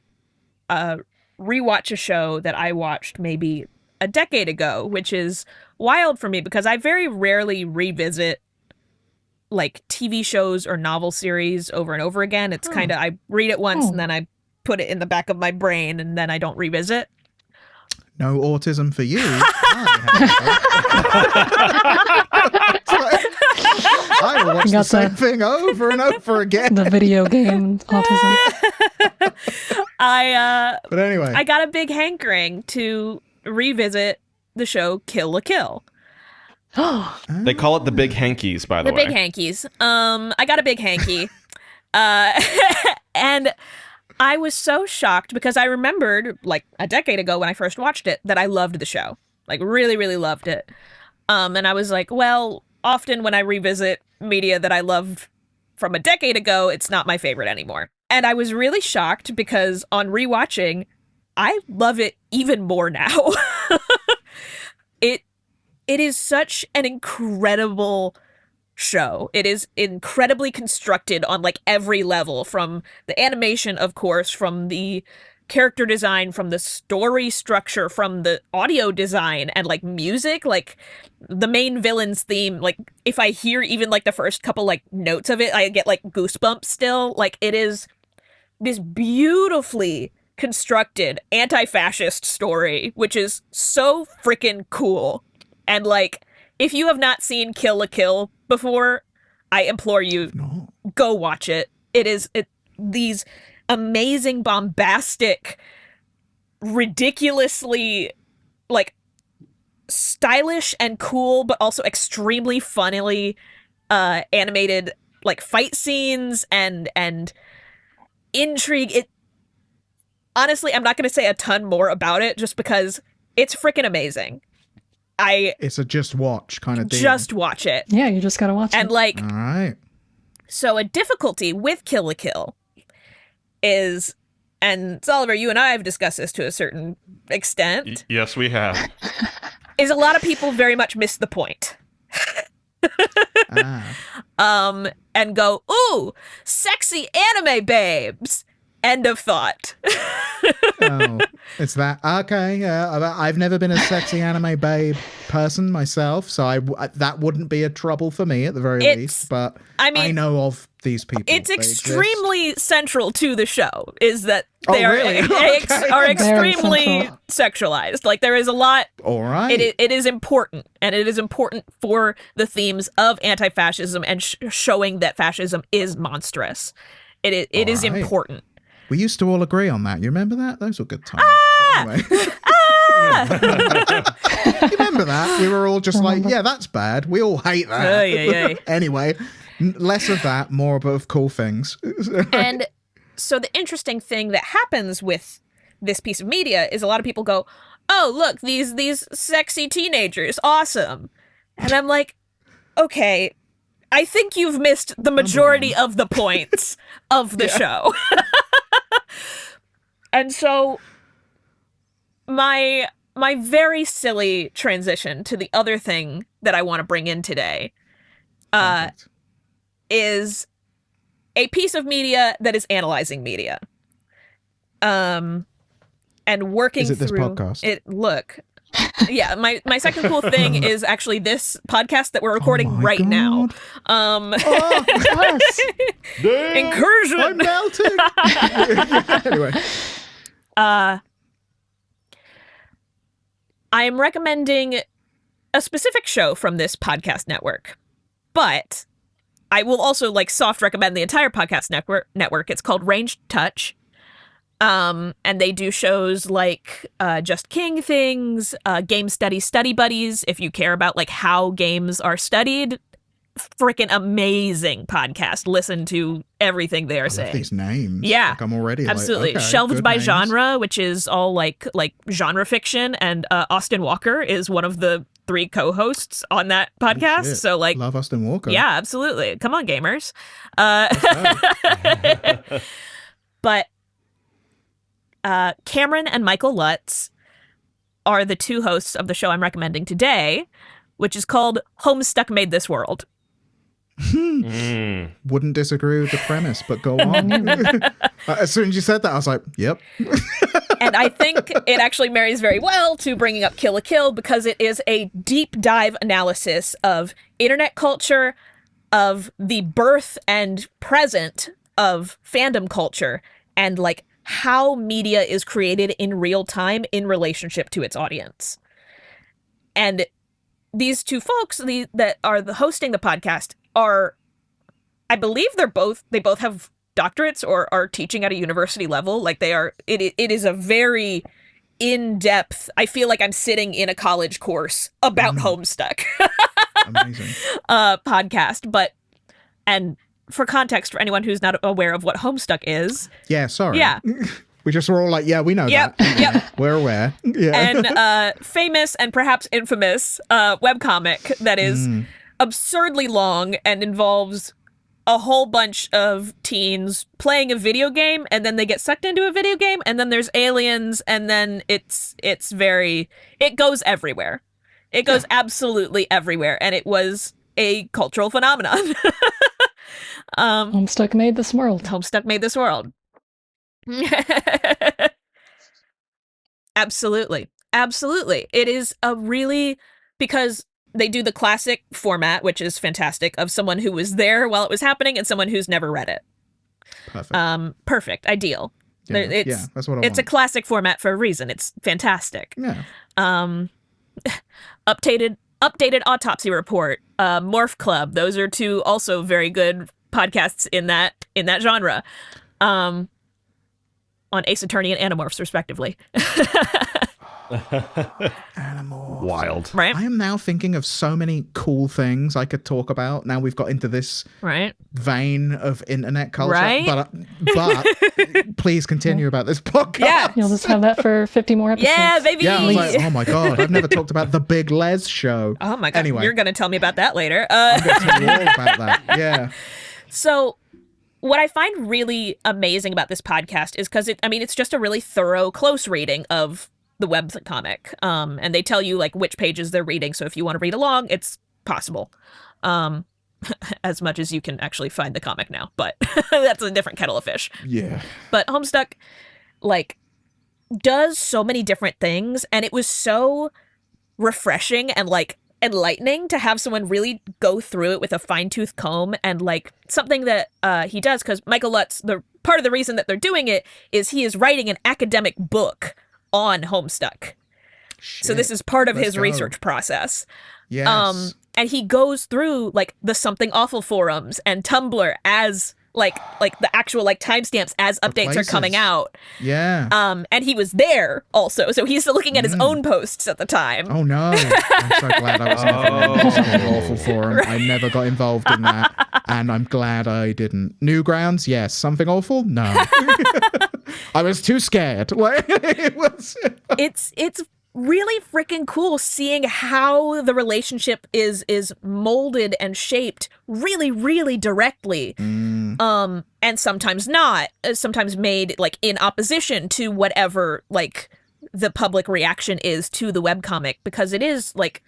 S4: rewatch a show that I watched maybe a decade ago, which is wild for me because I very rarely revisit like TV shows or novel series over and over again. It's kind of, I read it once and then I put it in the back of my brain and then I don't revisit.
S1: No autism for you. I will watch the
S3: Got
S1: same
S3: the-
S1: thing over and over again.
S3: The video game autism.
S1: But anyway,
S4: I got a big hankering to revisit the show Kill la Kill.
S2: They call it the big hankies, by the
S4: The
S2: way.
S4: big hankies. I got a big hanky. And I was so shocked because I remembered like a decade ago when I first watched it that I loved the show. Like really, really loved it. And I was like, well, often when I revisit media that I loved from a decade ago, it's not my favorite anymore. And I was really shocked because on rewatching, I love it even more now. It is such an incredible show. It is incredibly constructed on like every level, from the animation, of course, from the character design, from the story structure, from the audio design and like music, like the main villain's theme. Like if I hear even like the first couple like notes of it, I get like goosebumps still. Like it is this beautifully constructed anti-fascist story, which is so freaking cool. And like, if you have not seen Kill la Kill before, I implore you, go watch it. It is these amazing, bombastic, ridiculously like stylish and cool, but also extremely funnily animated like fight scenes and intrigue. honestly, I'm not going to say a ton more about it just because it's freaking amazing.
S1: It's a just watch kind of deal.
S4: Just watch it.
S3: Yeah, you just gotta watch it.
S4: And like,
S1: all right.
S4: So a difficulty with Kill la Kill is, and Xalavier, you and I have discussed this to a certain extent.
S2: Yes, we have.
S4: Is a lot of people very much miss the point. And go, ooh, sexy anime babes. End of thought.
S1: Oh, it's that. Okay, yeah. I've never been a sexy anime babe person myself, so that wouldn't be a trouble for me at the very least. But I know of these people.
S4: It's extremely central to the show. Is that they
S1: really?
S4: are extremely sexualized. Like there is a lot.
S1: All right.
S4: It is important, and it is important for the themes of anti-fascism and showing that fascism is monstrous. It is important.
S1: We used to all agree on that. You remember that? Those were good times. Anyway. You remember that? We were all just like, yeah, that's bad. We all hate that. Anyway, less of that, more of cool things.
S4: And so the interesting thing that happens with this piece of media is a lot of people go, oh, look, these sexy teenagers, awesome. And I'm like, okay, I think you've missed the majority of the points of the show. And so my very silly transition to the other thing that I want to bring in today is a piece of media that is analyzing media. And working
S1: is it
S4: through
S1: this podcast?
S4: Yeah, my second cool thing is actually this podcast that we're recording right now. Incursion.
S1: I'm melting. Anyway.
S4: I am recommending a specific show from this podcast network, but I will also soft recommend the entire podcast network. It's called Ranged Touch. And they do shows like Just King Things, Game Study Buddies, if you care about how games are studied. Freaking amazing podcast. Listen to everything they are saying.
S1: These names.
S4: Yeah.
S1: I'm already
S4: absolutely. Shelved by names. Genre, which is all like genre fiction, and Austin Walker is one of the 3 co-hosts on that podcast.
S1: Oh,
S4: so
S1: love Austin Walker.
S4: Yeah, absolutely. Come on, gamers. But Cameron and Michael Lutz are the 2 hosts of the show I'm recommending today, which is called Homestuck Made This World.
S1: Wouldn't disagree with the premise, but go on. As soon as you said that, I was like, yep.
S4: And I think it actually marries very well to bringing up Kill la Kill, because it is a deep dive analysis of internet culture, of the birth and present of fandom culture, and how media is created in real time in relationship to its audience. And these 2 folks that are hosting the podcast are, I believe they both have doctorates or are teaching at a university level. It is a very in-depth, I feel like I'm sitting in a college course about Homestuck.
S1: Amazing.
S4: Podcast. And for context, for anyone who's not aware of what Homestuck is.
S1: Yeah, sorry.
S4: Yeah.
S1: We just were all like, yeah, we know that.
S4: Yep.
S1: We're aware. Yeah.
S4: And famous and perhaps infamous webcomic that is absurdly long and involves a whole bunch of teens playing a video game, and then they get sucked into a video game, and then there's aliens, and then it goes everywhere. It goes absolutely everywhere, and it was a cultural phenomenon.
S3: Homestuck made this world.
S4: Homestuck made this world. Absolutely. It is because they do the classic format, which is fantastic, of someone who was there while it was happening and someone who's never read it. Perfect. Ideal.
S1: Yeah, that's what I want.
S4: It's a classic format for a reason. It's fantastic.
S1: Yeah.
S4: Updated Autopsy Report, Morph Club. Those are 2 also very good podcasts in that genre. On Ace Attorney and Animorphs, respectively.
S1: Animorphs.
S2: Wild.
S4: Right?
S1: I am now thinking of so many cool things I could talk about. Now we've got into this
S4: Right?
S1: vein of internet culture.
S4: Right?
S1: But please continue about this podcast.
S4: Yeah.
S3: You'll just have that for 50 more episodes.
S4: Yeah, baby.
S1: Yeah, I was like, oh my God, I've never talked about the Big Les show.
S4: Oh my God.
S1: Anyway,
S4: You're going to tell me about that later.
S1: I'm going to tell you all about that. Yeah.
S4: So what I find really amazing about this podcast is because it's just a really thorough, close reading of the webcomic. And they tell you like which pages they're reading. So if you want to read along, it's possible. As much as you can actually find the comic now, but that's a different kettle of fish.
S1: Yeah.
S4: But Homestuck, like, does so many different things, and it was so refreshing and like enlightening to have someone really go through it with a fine-tooth comb, and like something that he does, because Michael Lutz, the part of the reason that they're doing it is he is writing an academic book on Homestuck.
S1: Shit.
S4: So this is part of
S1: Let's
S4: his
S1: go.
S4: research process.
S1: Yes.
S4: And he goes through like the Something Awful forums and Tumblr as like the actual like timestamps as updates are
S1: places.
S4: coming out.
S1: Yeah.
S4: And he was there also, so he's looking at his own posts at the time.
S1: Oh no! I'm so glad I was never in Something Awful forum. I never got involved in that, and I'm glad I didn't. Newgrounds, yes. Something Awful, no. I was too scared. Like, it was.
S4: It's really freaking cool seeing how the relationship is molded and shaped really, really directly. And sometimes not, sometimes made like in opposition to whatever like the public reaction is to the webcomic, because it is like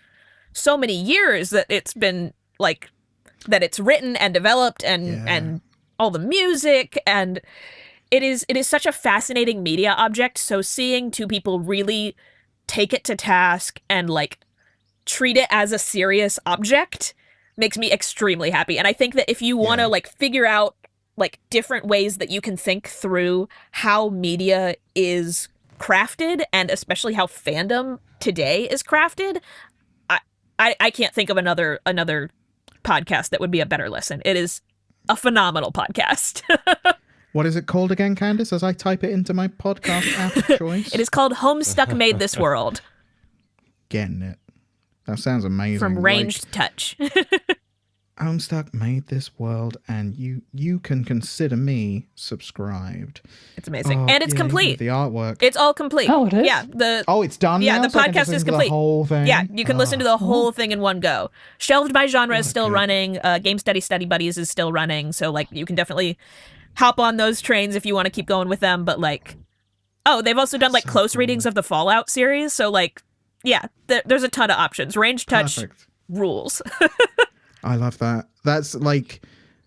S4: so many years that it's been like that it's written and developed and all the music, and it is such a fascinating media object. So seeing two people really take it to task and like treat it as a serious object makes me extremely happy. And I think that if you want to like figure out like different ways that you can think through how media is crafted, and especially how fandom today is crafted, I can't think of another podcast that would be a better listen. It is a phenomenal podcast.
S1: What is it called again, Candace, as I type it into my podcast app of choice?
S4: It is called Homestuck Made This World.
S1: Getting it. That sounds amazing.
S4: From Ranged Touch.
S1: Homestuck Made This World, and you can consider me subscribed.
S4: It's amazing. And it's complete.
S1: The artwork.
S4: It's all complete.
S3: Oh, it is?
S4: Yeah.
S1: It's done
S4: Yeah,
S1: now,
S4: the
S1: so I can
S4: podcast
S1: just
S4: is
S1: listen to
S4: complete.
S1: the whole thing?
S4: Yeah, you can listen to the whole thing in one go. Shelved by Genre is still
S1: good.
S4: running. Game Study Buddies is still running. So, like, you can definitely hop on those trains if you want to keep going with them. But, like, they've also done, like, close readings of the Fallout series. So, like, yeah, there's a ton of options. Range Touch rules.
S1: I love that. That's like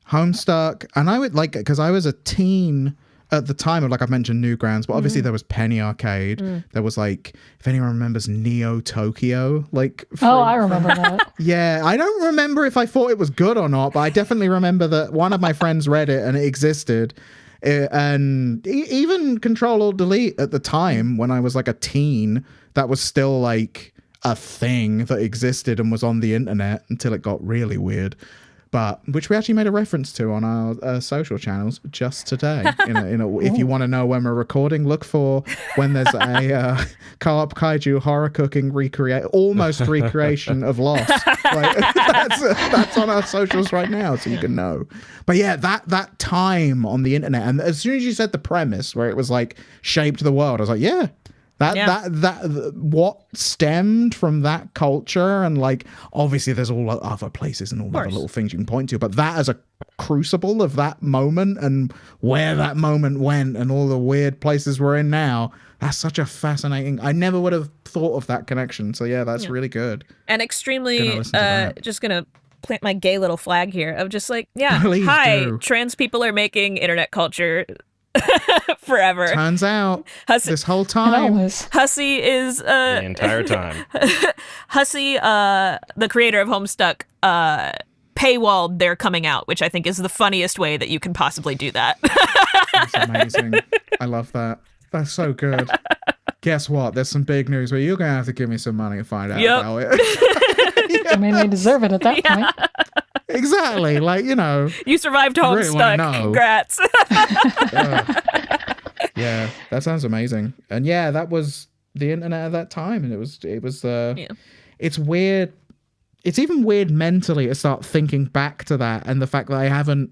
S1: Homestuck, and I would like, because I was a teen at the time of, like I've mentioned, Newgrounds, but obviously there was Penny Arcade. There was like, if anyone remembers Neo Tokyo, like
S3: I remember that.
S1: Yeah, I don't remember if I thought it was good or not, but I definitely remember that one of my friends read it and it existed. And even Control Alt Delete at the time, when I was like a teen, that was still like a thing that existed and was on the internet until it got really weird. But which we actually made a reference to on our social channels just today. If you want to know when we're recording, look for when there's a co-op kaiju horror cooking almost recreation of Lost. Like, that's on our socials right now, so you can know. But yeah, that time on the internet, and as soon as you said the premise where it was like shaped the world, I was like, yeah. That what stemmed from that culture, and like obviously there's all other places and all other little things you can point to, but that as a crucible of that moment and where that moment went and all the weird places we're in now, that's such a fascinating. I never would have thought of that connection. So yeah, that's really good.
S4: And extremely just gonna plant my gay little flag here of just like, yeah,
S1: Please
S4: hi,
S1: do.
S4: trans people are making internet culture forever.
S1: Turns out this whole
S3: And
S1: time
S3: always.
S4: Hussey is
S2: The entire time.
S4: Hussey, the creator of Homestuck, paywalled their coming out, which I think is the funniest way that you can possibly do that.
S1: That's amazing. I love that. That's so good. Guess what? There's some big news where you're going to have to give me some money to find out about it.
S3: I mean, they deserve it at that point.
S1: Exactly. Like,
S4: You survived
S1: really wanna
S4: Homestuck.
S1: know.
S4: Congrats.
S1: Yeah, that sounds amazing. And yeah, that was the internet at that time, and it was it's weird. It's even weird mentally to start thinking back to that, and the fact that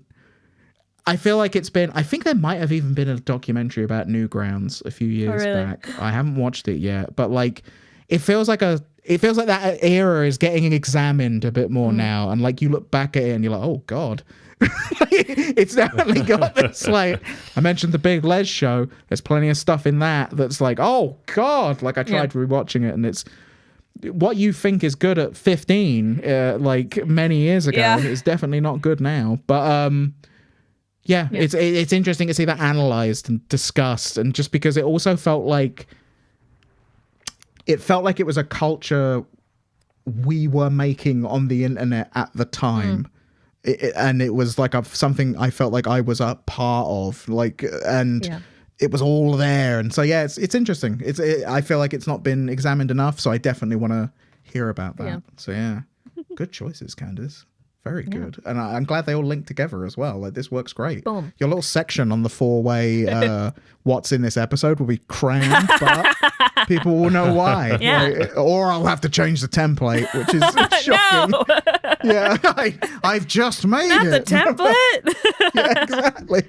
S1: I feel like I think there might have even been a documentary about Newgrounds a few years back. I haven't watched it yet, but like it feels like that era is getting examined a bit more now, and like you look back at it and you're like, oh god. It's definitely got this, like I mentioned the Big Les show, there's plenty of stuff in that's like, oh god, like I tried rewatching it, and it's what you think is good at 15 like many years ago is definitely not good now. But it's interesting to see that analyzed and discussed, and just because it also felt like it was a culture we were making on the internet at the time. And it was like something I felt like I was a part of, like, and it was all there. And so, it's interesting. I feel like it's not been examined enough. So I definitely want to hear about that. Yeah. So good choices, Candace. Very good. And I'm glad they all link together as well. Like, this works great.
S4: Boom.
S1: Your little section on the 4-way what's in this episode will be crammed, but people will know why.
S4: Yeah.
S1: Like, or I'll have to change the template, which is shocking.
S4: No.
S1: Yeah, I've just made
S4: Not
S1: it.
S4: the template.
S1: Yeah, exactly.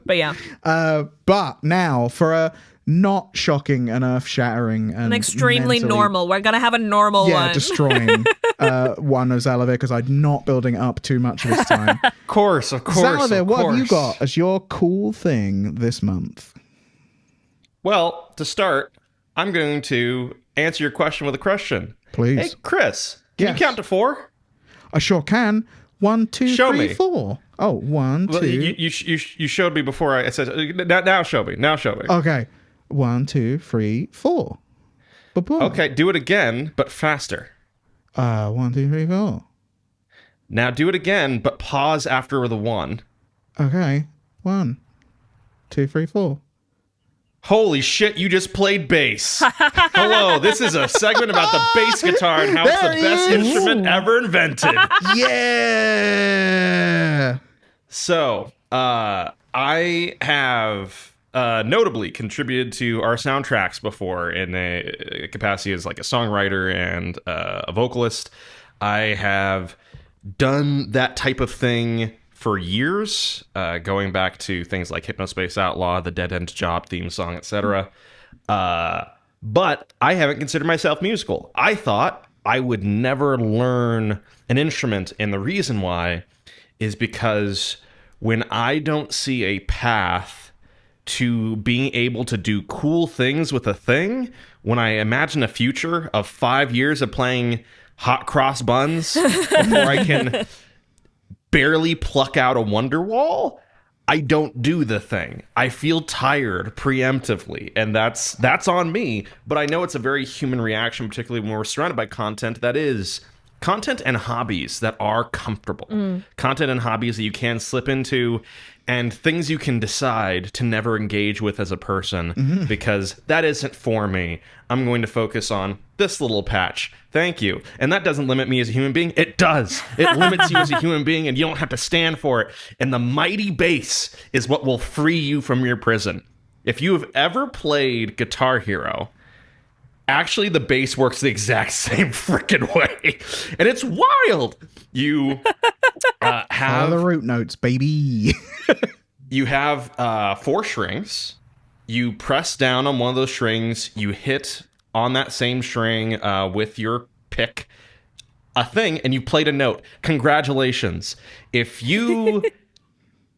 S4: But
S1: but now for a not shocking and earth-shattering and
S4: extremely normal. We're gonna have a normal one.
S1: Destroying one of Xalavier, because I'm not building up too much this time.
S2: Of course.
S1: Xalavier, what have you got as your cool thing this month?
S2: Well, to start, I'm going to answer your question with a question.
S1: Please.
S2: Hey, Chris, can you count to 4?
S1: I sure can. 1, 2,
S2: show
S1: 3,
S2: me.
S1: 4. Oh, 1, 2.
S2: Well, you showed me before I said now show me. Now show me.
S1: Okay. 1, 2, 3, 4. Ba-boom.
S2: Okay, do it again, but faster.
S1: 1, 2, 3, 4.
S2: Now do it again, but pause after the 1.
S1: Okay. 1, 2, 3, 4.
S2: Holy shit, you just played bass. Hello, this is a segment about the bass guitar and how it's the best instrument ever invented.
S1: Yeah!
S2: So, I have notably contributed to our soundtracks before in a capacity as like a songwriter and a vocalist. I have done that type of thing for years, going back to things like Hypnospace Outlaw, the Dead End Job theme song, etc. But I haven't considered myself musical. I thought I would never learn an instrument, and the reason why is because when I don't see a path to being able to do cool things with a thing, when I imagine a future of 5 years of playing hot cross buns before I can barely pluck out a Wonderwall, I don't do the thing. I feel tired preemptively, and that's on me, but I know it's a very human reaction, particularly when we're surrounded by content that is content and hobbies that are comfortable. Content and hobbies that you can slip into, and things you can decide to never engage with as a person because that isn't for me. I'm going to focus on this little patch. Thank you. And that doesn't limit me as a human being. It does. It limits you as a human being, and you don't have to stand for it. And the mighty bass is what will free you from your prison. If you have ever played Guitar Hero, actually the bass works the exact same freaking way. And it's wild. You have
S1: the root notes, baby.
S2: You have 4 strings. You press down on one of those strings. You hit on that same string with your pick a thing, and you played a note. Congratulations. If you...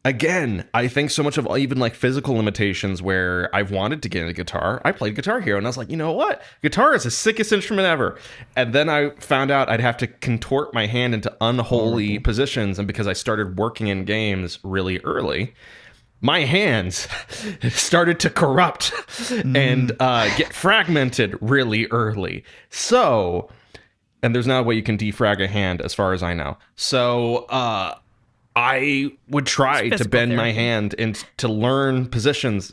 S2: Again, I think so much of even like physical limitations where I've wanted to get into guitar. I played Guitar Hero and I was like, you know what? Guitar is the sickest instrument ever. And then I found out I'd have to contort my hand into unholy positions. And because I started working in games really early, my hands started to corrupt and get fragmented really early. So, and there's not a way you can defrag a hand as far as I know. So, I would try to bend my hand and to learn positions.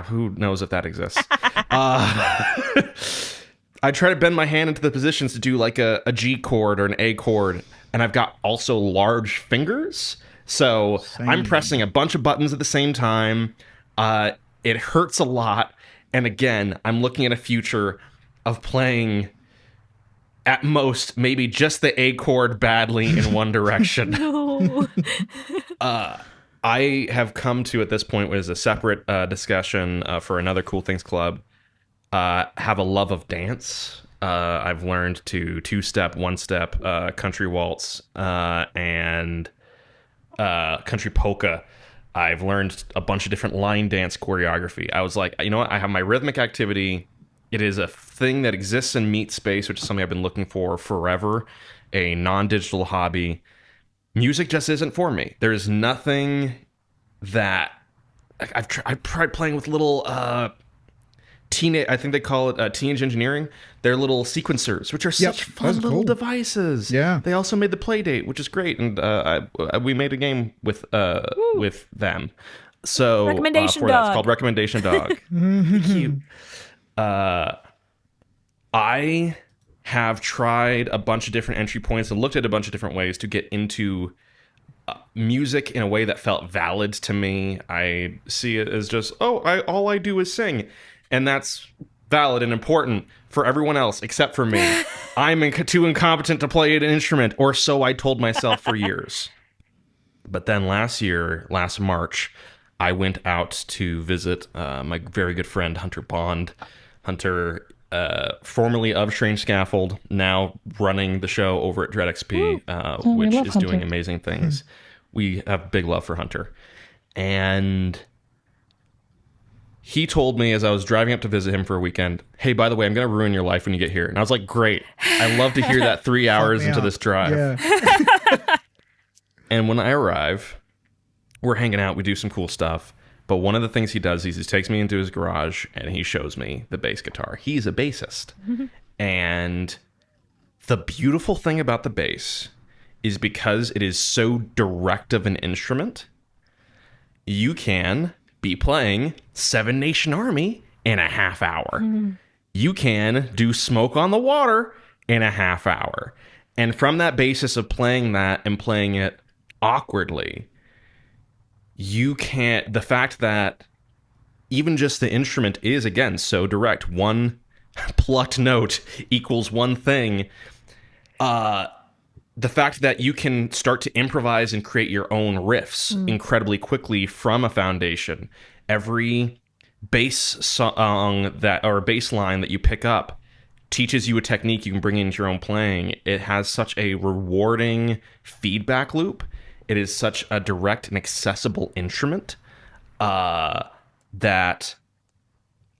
S2: Who knows if that exists? I try to bend my hand into the positions to do like a G chord or an A chord. And I've got also large fingers. So I'm pressing a bunch of buttons at the same time. It hurts a lot. And again, I'm looking at a future of playing at most maybe just the A chord badly in one direction.
S4: No.
S2: I have come to, at this point, was a separate discussion for another Cool Things Club, have a love of dance. I've learned to two-step, one-step, country waltz, and country polka. I've learned a bunch of different line dance choreography. I was like, you know what? I have my rhythmic activity. It is a thing that exists in meat space, which is something I've been looking for forever, a non-digital hobby. Music just isn't for me. There's nothing that I've tried playing with little teenage, I think they call it teenage engineering. They're little sequencers, which are such fun little devices.
S1: Yeah.
S2: They also made the Playdate, which is great, and we made a game with them. So
S4: Recommendation
S2: for that,
S4: Dog.
S2: it's called Recommendation Dog. Cute. I have tried a bunch of different entry points and looked at a bunch of different ways to get into music in a way that felt valid to me. I see it as just, all I do is sing. And that's valid and important for everyone else except for me. I'm too incompetent to play an instrument, or so I told myself for years. But then last March, I went out to visit my very good friend, Hunter Bond. Hunter, formerly of Strange Scaffold, now running the show over at DreadXP, which is
S3: Hunter.
S2: doing amazing things. We have big love for Hunter. And he told me as I was driving up to visit him for a weekend, hey, by the way, I'm going to ruin your life when you get here. And I was like, great. I love to hear that 3 hours into this drive.
S1: Yeah.
S2: And when I arrive, we're hanging out. We do some cool stuff. But one of the things he does is he takes me into his garage and he shows me the bass guitar. He's a bassist. And the beautiful thing about the bass is because it is so direct of an instrument, you can be playing Seven Nation Army in a half hour. You can do Smoke on the Water in a half hour. And from that basis of playing that and playing it awkwardly, the fact that even just the instrument is, again, so direct, one plucked note equals one thing, the fact that you can start to improvise and create your own riffs incredibly quickly from a foundation. Every bass song or bass line that you pick up teaches you a technique you can bring into your own playing. It has such a rewarding feedback loop. It is such a direct and accessible instrument that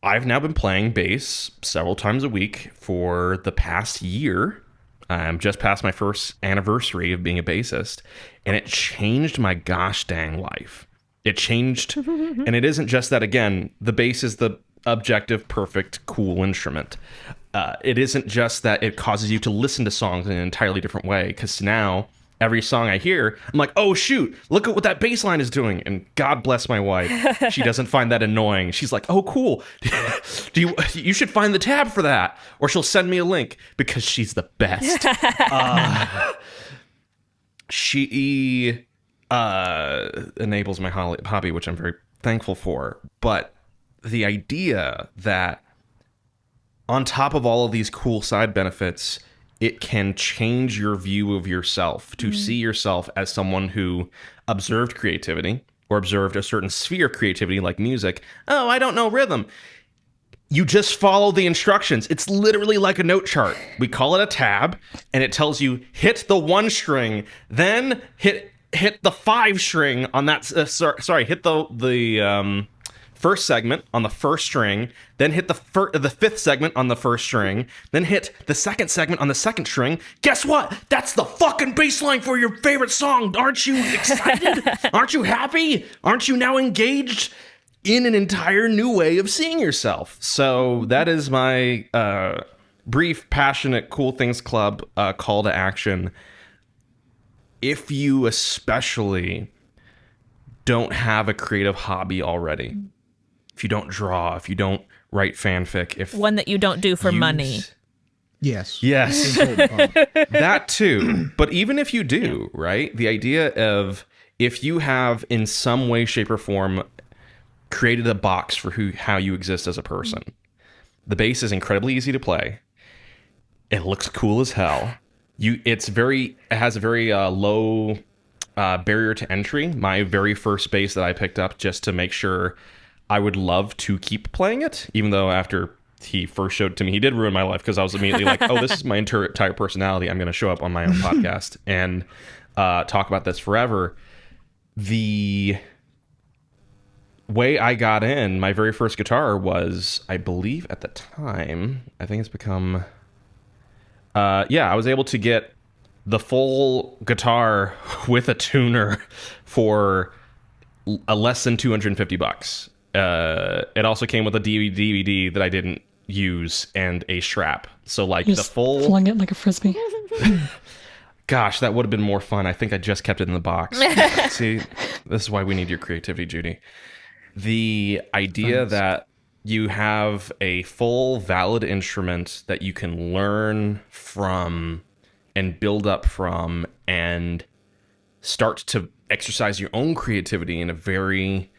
S2: I've now been playing bass several times a week for the past year. I'm just past my first anniversary of being a bassist, and it changed my gosh dang life. It changed, and it isn't just that, again, the bass is the objective, perfect, cool instrument. It isn't just that it causes you to listen to songs in an entirely different way, because now every song I hear, I'm like, oh shoot, look at what that bass line is doing. And God bless my wife. She doesn't find that annoying. She's like, oh cool. You should find the tab for that. Or she'll send me a link because she's the best. She enables my hobby, which I'm very thankful for. But the idea that on top of all of these cool side benefits, it can change your view of yourself to see yourself as someone who observed creativity or observed a certain sphere of creativity like music. Oh, I don't know rhythm. You just follow the instructions. It's literally like a note chart. We call it a tab, and it tells you hit the 1 string, then hit the 5 string on that. Hit the first segment on the first string, then hit the 5th segment on the first string, then hit the 2nd segment on the 2nd string. Guess what? That's the fucking bass line for your favorite song. Aren't you excited? Aren't you happy? Aren't you now engaged in an entire new way of seeing yourself? So that is my brief, passionate, Cool Things Club call to action. If you especially don't have a creative hobby already, if you don't draw, if you don't write fanfic, if
S4: one that you don't do for money.
S1: Yes.
S2: That too. But even if you do, right? The idea of if you have in some way, shape, or form created a box for how you exist as a person, The bass is incredibly easy to play. It looks cool as hell. It has a very low barrier to entry. My very first bass that I picked up just to make sure I would love to keep playing it, even though after he first showed it to me, he did ruin my life because I was immediately like, oh, this is my entire personality. I'm going to show up on my own podcast and talk about this forever. The way I got in, my very first guitar was, I believe at the time, I think it's become, I was able to get the full guitar with a tuner for less than $250. It also came with a DVD that I didn't use and a strap. So like
S3: Just
S2: the full
S3: flung it like a frisbee.
S2: Gosh, that would have been more fun. I think I just kept it in the box. See, this is why we need your creativity, Judy. The idea that you have a full valid instrument that you can learn from and build up from and start to exercise your own creativity in a very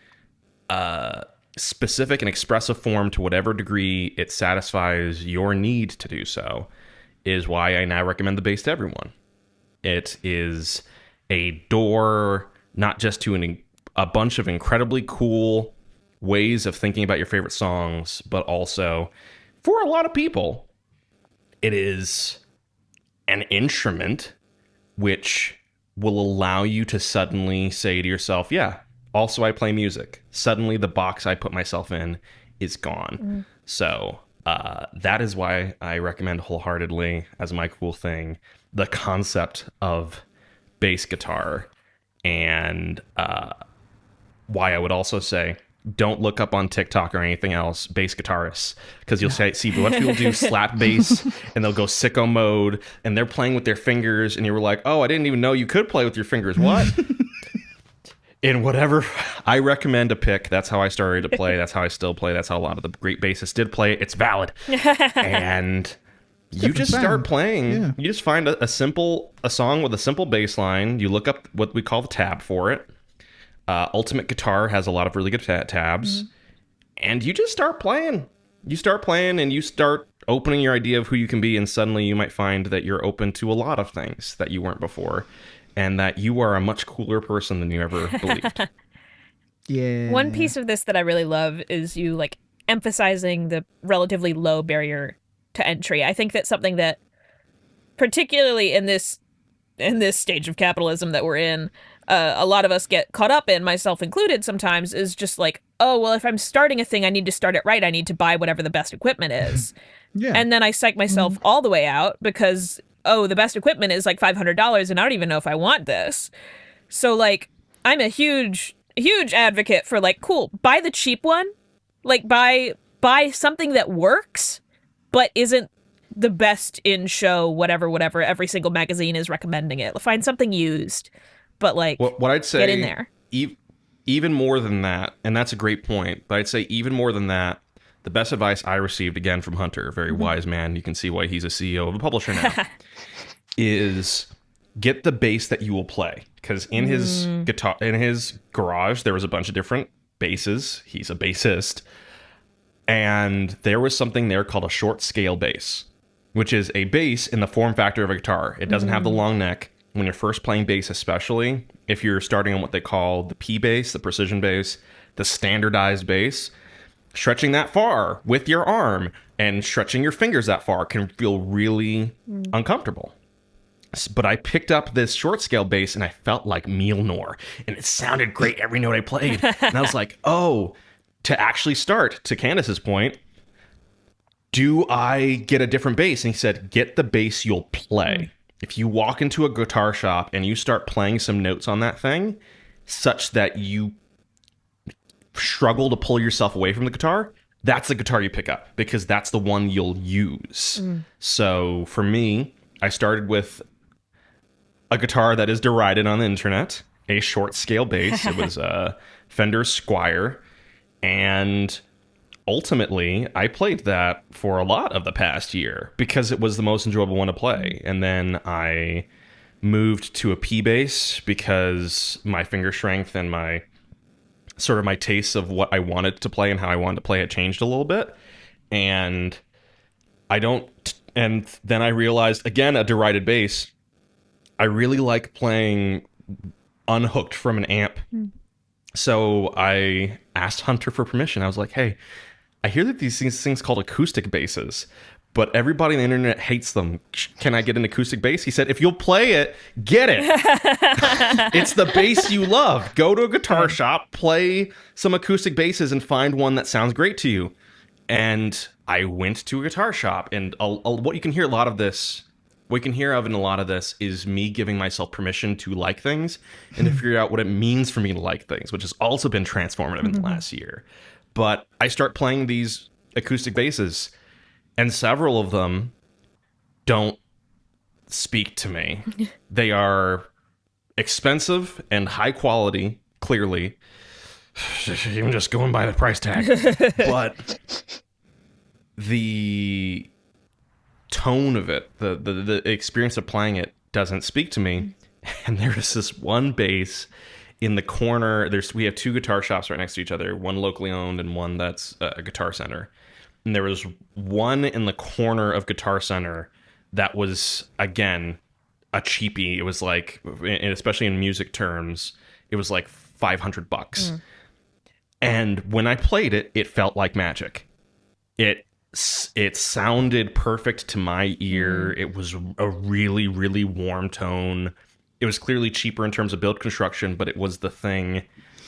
S2: specific and expressive form to whatever degree it satisfies your need to do so is why I now recommend the bass to everyone. It is a door not just to a bunch of incredibly cool ways of thinking about your favorite songs, but also for a lot of people, it is an instrument which will allow you to suddenly say to yourself, yeah, also I play music. Suddenly the box I put myself in is gone. So that is why I recommend wholeheartedly as my cool thing the concept of bass guitar, and why I would also say don't look up on TikTok or anything else bass guitarists, because you'll see a bunch of people do slap bass and they'll go sicko mode and they're playing with their fingers and you were like, oh, I didn't even know you could play with your fingers. What? In whatever I recommend a pick, that's how I started to play. That's how I still play. That's how a lot of the great bassists did play. It's valid. And you just start playing. Yeah. You just find a song with a simple bass line. You look up what we call the tab for it. Ultimate Guitar has a lot of really good tabs. And you just start playing. You start playing and you start opening your idea of who you can be. And suddenly you might find that you're open to a lot of things that you weren't before. And that you are a much cooler person than you ever believed.
S1: Yeah.
S4: One piece of this that I really love is you like emphasizing the relatively low barrier to entry. I think that's something that, particularly in this stage of capitalism that we're in, a lot of us get caught up in, myself included sometimes, is just like, oh, well, if I'm starting a thing, I need to start it right. I need to buy whatever the best equipment is. Yeah. And then I psych myself all the way out because, oh, the best equipment is like $500 and I don't even know if I want this. So like, I'm a huge advocate for like, cool, buy the cheap one. Like buy something that works, but isn't the best in show, whatever, every single magazine is recommending it. Find something used, but like,
S2: what I'd say,
S4: get in there.
S2: Even more than that, and that's a great point, but I'd say even more than that, the best advice I received, again, from Hunter, a very wise man, you can see why he's a CEO of a publisher now, is get the bass that you will play. Because in his garage, there was a bunch of different basses. He's a bassist. And there was something there called a short scale bass, which is a bass in the form factor of a guitar. It doesn't have the long neck. When you're first playing bass, especially, if you're starting on what they call the P bass, the precision bass, the standardized bass, stretching that far with your arm and stretching your fingers that far can feel really uncomfortable. But I picked up this short scale bass and I felt like Mjolnir, and it sounded great every note I played. And I was like, oh, to actually start, to Candace's point, do I get a different bass? And he said, get the bass you'll play. If you walk into a guitar shop and you start playing some notes on that thing such that you struggle to pull yourself away from the guitar, that's the guitar you pick up because that's the one you'll use. So for me, I started with a guitar that is derided on the internet, a short scale bass. It was a Fender Squier. And ultimately, I played that for a lot of the past year because it was the most enjoyable one to play. And then I moved to a P bass because my finger strength and my tastes of what I wanted to play and how I wanted to play had changed a little bit. And and then I realized, again, a derided bass, I really like playing unhooked from an amp. So I asked Hunter for permission. I was like, hey, I hear that these things called acoustic basses, but everybody on the internet hates them. Can I get an acoustic bass? He said, if you'll play it, get it. It's the bass you love. Go to a guitar shop, play some acoustic basses, and find one that sounds great to you. And I went to a guitar shop, and what you can hear a lot of this, what you can hear of in a lot of this is me giving myself permission to like things and to figure out what it means for me to like things, which has also been transformative in the last year. But I start playing these acoustic basses, and several of them don't speak to me. They are expensive and high quality, clearly. Even just going by the price tag. But the tone of it, the experience of playing it doesn't speak to me. And there's this one bass in the corner. We have two guitar shops right next to each other, one locally owned and one that's a Guitar Center. And there was one in the corner of Guitar Center that was, again, a cheapie. It was like, and especially in music terms, it was like $500. And when I played it, it felt like magic. It sounded perfect to my ear. It was a really, really warm tone. It was clearly cheaper in terms of build construction, but it was the thing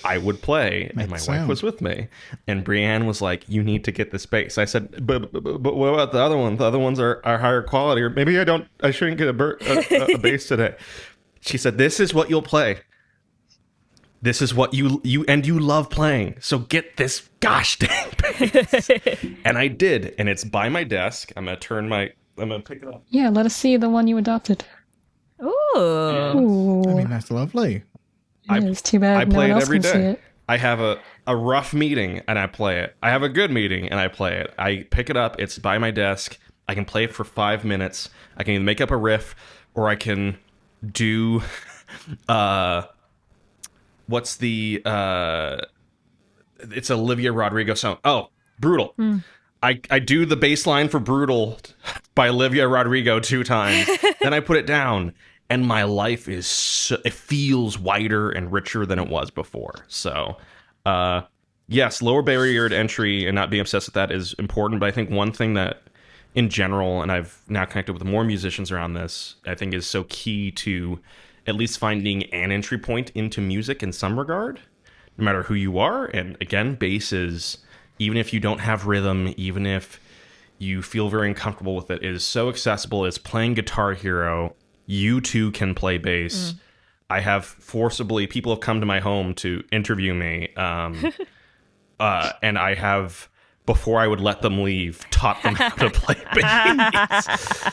S2: I would play, and my wife was with me. And Brienne was like, you need to get this bass. I said, but what about the other ones? The other ones are higher quality, or maybe I shouldn't get a bass today. She said, this is what you'll play. This is what you love playing. So get this gosh dang bass. And I did, and it's by my desk. I'm gonna pick it up.
S3: Yeah, let us see the one you adopted.
S4: Ooh.
S1: I mean, that's lovely.
S3: It's too bad
S2: I
S3: no
S2: play
S3: one
S2: it
S3: else
S2: every
S3: can see
S2: day.
S3: it.
S2: I have a rough meeting and I play it. I have a good meeting and I play it. I pick it up. It's by my desk. I can play it for 5 minutes. I can either make up a riff or I can do what's the it's Olivia Rodrigo song. Oh, Brutal. I do the bass line for Brutal by Olivia Rodrigo 2 times. Then I put it down. And my life it feels wider and richer than it was before. So, yes, lower barrier to entry and not being obsessed with that is important. But I think one thing that, in general, and I've now connected with more musicians around this, I think is so key to at least finding an entry point into music in some regard, no matter who you are. And again, bass is, even if you don't have rhythm, even if you feel very uncomfortable with it, it is so accessible. It's playing Guitar Hero. You too can play bass. I have people have come to my home to interview me. And I have, before I would let them leave, taught them how to play bass.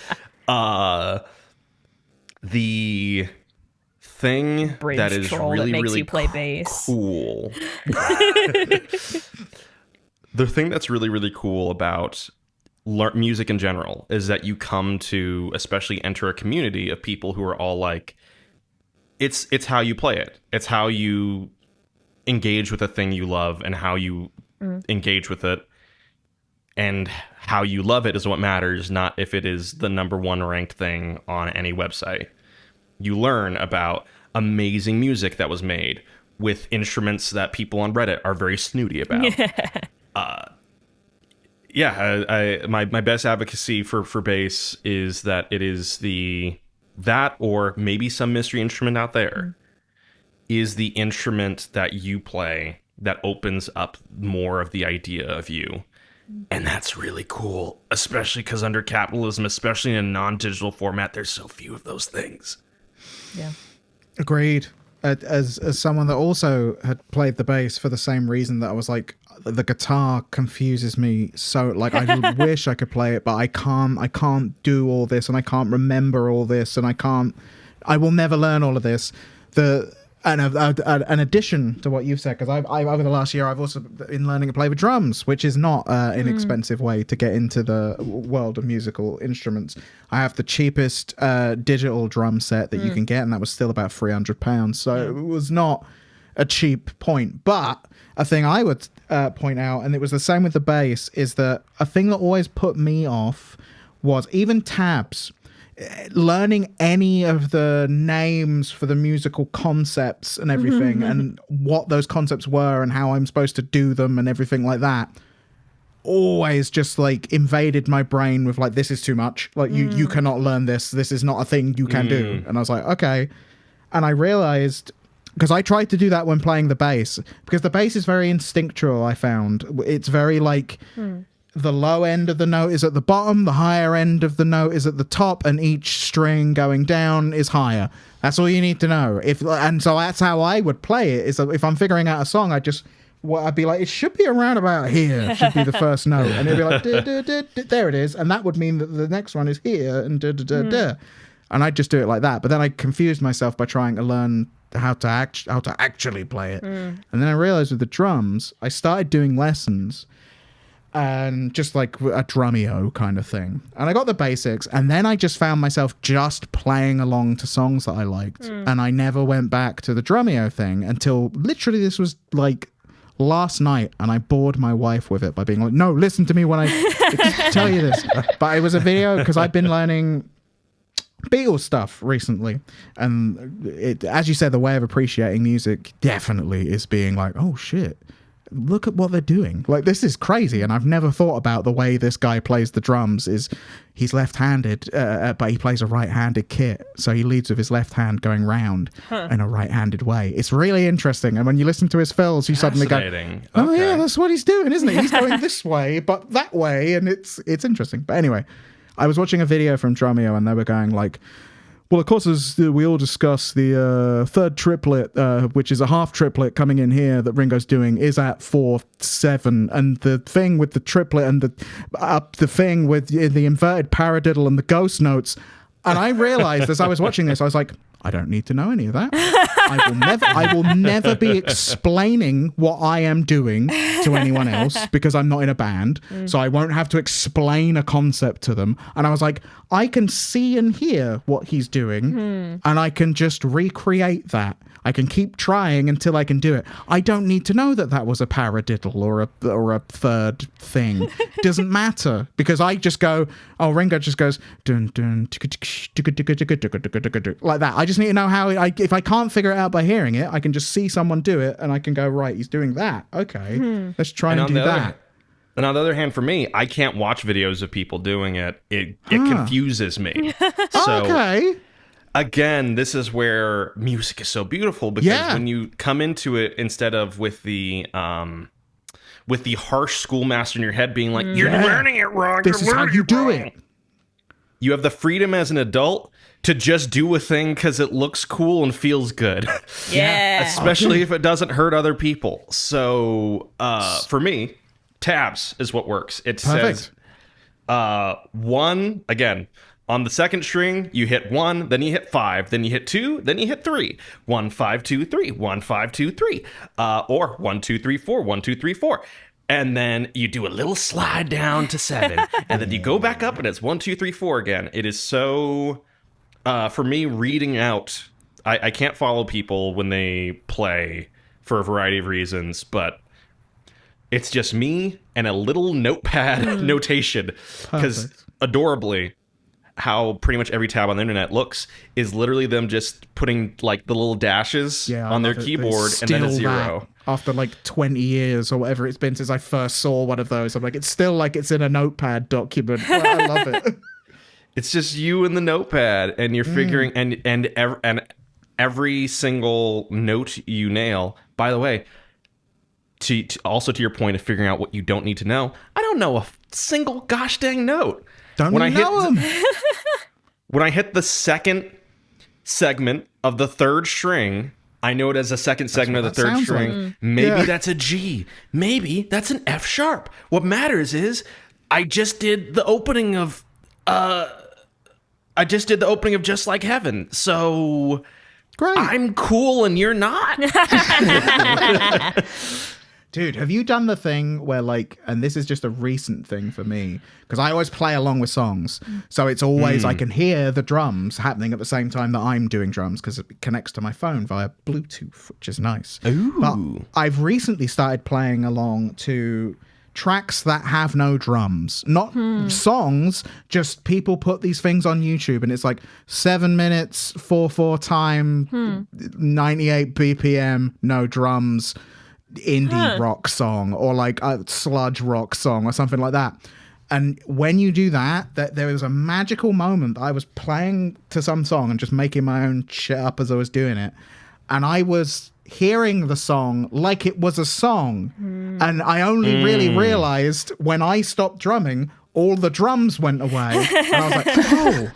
S2: The thing
S4: Bridge
S2: that is
S4: troll
S2: really,
S4: that makes
S2: really
S4: you play bass.
S2: Cool. The thing that's really, really cool about music in general is that you come to especially enter a community of people who are all like, it's how you play it. It's how you engage with a thing you love and how you engage with it. And how you love it is what matters, not if it is the #1 ranked thing on any website. You learn about amazing music that was made with instruments that people on Reddit are very snooty about. My best advocacy for bass is that it is that or maybe some mystery instrument out there is the instrument that you play that opens up more of the idea of you. And that's really cool, especially because under capitalism, especially in a non-digital format, there's so few of those things.
S4: Yeah.
S1: Agreed. As someone that also had played the bass for the same reason that I was like, the guitar confuses me so, like, I wish I could play it, but I can't do all this, and I can't remember all this, and I will never learn all of this. An addition to what you've said, because I've over the last year I've also been learning to play the drums, which is not an inexpensive way to get into the world of musical instruments. I have the cheapest digital drum set that you can get, and that was still about £300. So it was not a cheap point. But a thing I would point out, and it was the same with the bass, is that a thing that always put me off was even tabs. Learning any of the names for the musical concepts and everything and what those concepts were and how I'm supposed to do them and everything like that always just like invaded my brain with like, this is too much. Like you cannot learn this. This is not a thing you can do. And I was like, okay. And I realized, because I tried to do that when playing the bass, because the bass is very instinctual, I found. It's very like... The low end of the note is at the bottom, the higher end of the note is at the top, and each string going down is higher. That's all you need to know. And so that's how I would play it, is that if I'm figuring out a song, I'd be like, it should be around about here, should be the first note. And it'd be like, there it is. And that would mean that the next one is here, and And I'd just do it like that. But then I confused myself by trying to learn how to actually play it. And then I realized with the drums, I started doing lessons, and just like a Drumeo kind of thing. And I got the basics, and then I just found myself just playing along to songs that I liked. And I never went back to the Drumeo thing until literally this was like last night, and I bored my wife with it by being like, no, listen to me when I tell you this. But it was a video, because I've been learning Beatles stuff recently, and as you said, the way of appreciating music definitely is being like, oh shit, look at what they're doing. Like, this is crazy. And I've never thought about the way this guy plays the drums. Is he's left-handed, but he plays a right-handed kit. So he leads with his left hand going round in a right-handed way. It's really interesting. And when you listen to his fills, you suddenly go, oh yeah, that's what he's doing, isn't it? He's going this way, but that way. And it's interesting. But anyway, I was watching a video from Drumeo, and they were going like, well, of course, as we all discuss, the third triplet, which is a half triplet coming in here that Ringo's doing, is at 4/7, and the thing with the triplet and the thing with the inverted paradiddle and the ghost notes. And I realized as I was watching this, I was like, I don't need to know any of that. I will never be explaining what I am doing to anyone else, because I'm not in a band. So I won't have to explain a concept to them. And I was like, I can see and hear what he's doing, and I can just recreate that. I can keep trying until I can do it. I don't need to know that that was a paradiddle or a third thing. It doesn't matter, because I just go, oh, Ringo just goes dun dun like that. I just need to know how. If I can't figure it out by hearing it, I can just see someone do it, and I can go, right, he's doing that. Okay, let's try and do that.
S2: And on the other hand, for me, I can't watch videos of people doing it. It confuses me. So, okay. Again, this is where music is so beautiful, because when you come into it, instead of with the harsh schoolmaster in your head being like, you're learning it wrong.
S1: This is how you do it.
S2: You have the freedom as an adult to just do a thing because it looks cool and feels good.
S4: Yeah.
S2: Especially if it doesn't hurt other people. So for me, tabs is what works. It says 1, again, on the second string, you hit 1, then you hit 5, then you hit 2, then you hit 3. 1, 5, 2, 3, 1, 5, 2, 3. Or 1, 2, 3, 4, 1, 2, 3, 4. And then you do a little slide down to 7. And then you go back up, and it's 1, 2, 3, 4 again. It is so, for me, reading out, I can't follow people when they play for a variety of reasons, but it's just me and a little notepad notation. Because adorably, how pretty much every tab on the internet looks is literally them just putting like the little dashes on their keyboard and then a 0.
S1: After like 20 years or whatever it's been since I first saw one of those, I'm like, it's still like it's in a notepad document. I love it.
S2: It's just you and the notepad, and you're figuring, and every single note you nail. By the way, also to your point of figuring out what you don't need to know, I don't know a single gosh dang note. When I hit the second segment of the third string, I know it as a second segment of the third string. Like. Maybe that's a G. Maybe that's an F sharp. What matters is I just did the opening of Just Like Heaven. So great. I'm cool and you're not.
S1: Dude, have you done the thing where like, and this is just a recent thing for me, because I always play along with songs. So it's always, I can hear the drums happening at the same time that I'm doing drums because it connects to my phone via Bluetooth, which is nice.
S2: Ooh.
S1: But I've recently started playing along to tracks that have no drums, not songs, just people put these things on YouTube and it's like 7 minutes, 4/4 time, 98 BPM, no drums, indie rock song, or like a sludge rock song or something like that. And when you do that, there was a magical moment. I was playing to some song and just making my own shit up as I was doing it, and I was hearing the song like it was a song. And I only really realized when I stopped drumming, all the drums went away. And I was like, oh,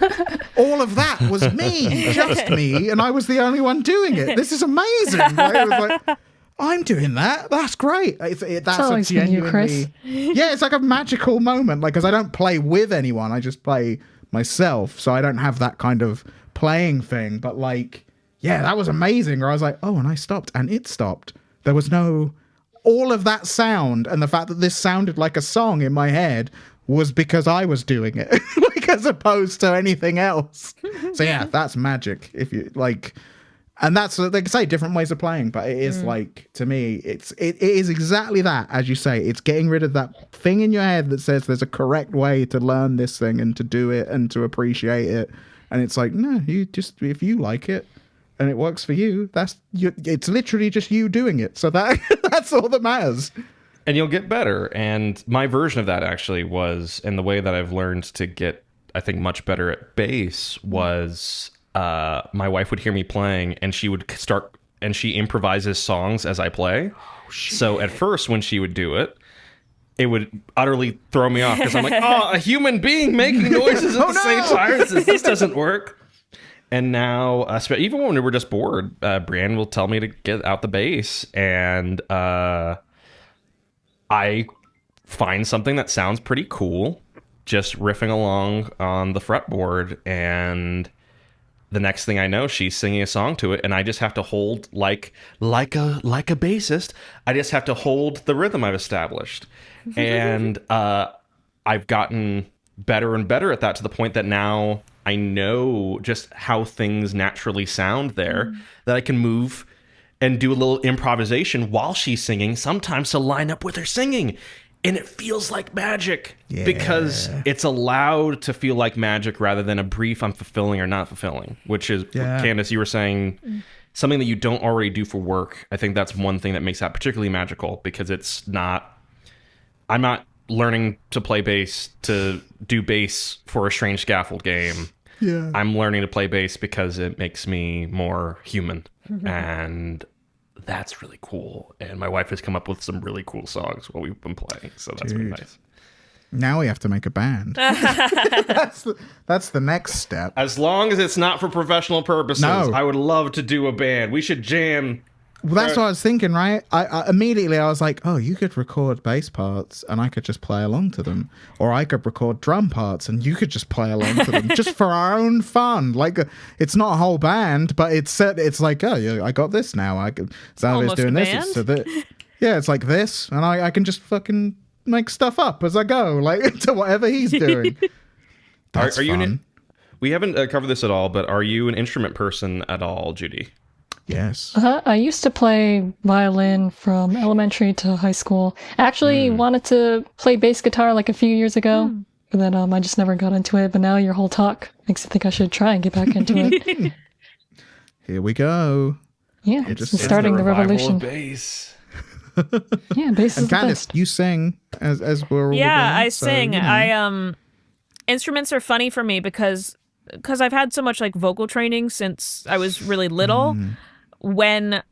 S1: all of that was me, just me, and I was the only one doing it. This is amazing. Like, it was like, I'm doing that. That's great. That's a genuinely,
S3: you, Chris.
S1: Yeah, it's like a magical moment. Like, because I don't play with anyone, I just play myself, so I don't have that kind of playing thing. But like, yeah, that was amazing. Where I was like, oh, and I stopped, and it stopped. There was no, all of that sound, and the fact that this sounded like a song in my head was because I was doing it, like, as opposed to anything else. So yeah, that's magic. If you like. And that's, they can say different ways of playing, but it is like, to me, it is exactly that, as you say. It's getting rid of that thing in your head that says there's a correct way to learn this thing and to do it and to appreciate it. And it's like, no, you just, if you like it and it works for you, it's literally just you doing it. So that's all that matters.
S2: And you'll get better. And my version of that actually was, and the way that I've learned to get, I think, much better at bass was... my wife would hear me playing and she would start, and she improvises songs as I play. Oh, so at first when she would do it, it would utterly throw me off because I'm like, oh, a human being making noises at the same time. This doesn't work. And now, even when we were just bored, Brienne will tell me to get out the bass, and I find something that sounds pretty cool, just riffing along on the fretboard, and the next thing I know, she's singing a song to it, and I just have to hold like a bassist. I just have to hold the rhythm I've established, and I've gotten better and better at that, to the point that now I know just how things naturally sound there, that I can move and do a little improvisation while she's singing, sometimes to line up with her singing. And it feels like magic because it's allowed to feel like magic rather than a brief I'm fulfilling or not fulfilling, which is, Candace, you were saying, something that you don't already do for work. I think that's one thing that makes that particularly magical, because it's not, I'm not learning to play bass to do bass for a Strange Scaffold game. Yeah. I'm learning to play bass because it makes me more human. And that's really cool. And my wife has come up with some really cool songs while we've been playing. So that's been nice.
S1: Now we have to make a band. That's the next step.
S2: As long as it's not for professional purposes, I would love to do a band. We should jam.
S1: Well, that's what I was thinking, right? I immediately was like, oh, you could record bass parts and I could just play along to them. Or I could record drum parts and you could just play along to them, just for our own fun. Like, it's not a whole band, but it's like, oh, yeah, I got this now. Xalvier's doing this. It's like this, and I can just fucking make stuff up as I go, like, to whatever he's doing. That's
S2: are you
S1: fun.
S2: We haven't covered this at all, but are you an instrument person at all, Judy?
S1: Yes.
S3: I used to play violin from elementary to high school. I actually wanted to play bass guitar like a few years ago, but then I just never got into it. But now your whole talk makes me think I should try and get back into it.
S1: Here we go.
S3: Yeah, it's starting the revolution.
S2: Of bass.
S3: Yeah, bass is
S1: and Candace,
S3: the best.
S1: you sing as we're all
S4: I
S1: so,
S4: sing.
S1: You know.
S4: Instruments are funny for me because I've had so much like vocal training since I was really little. When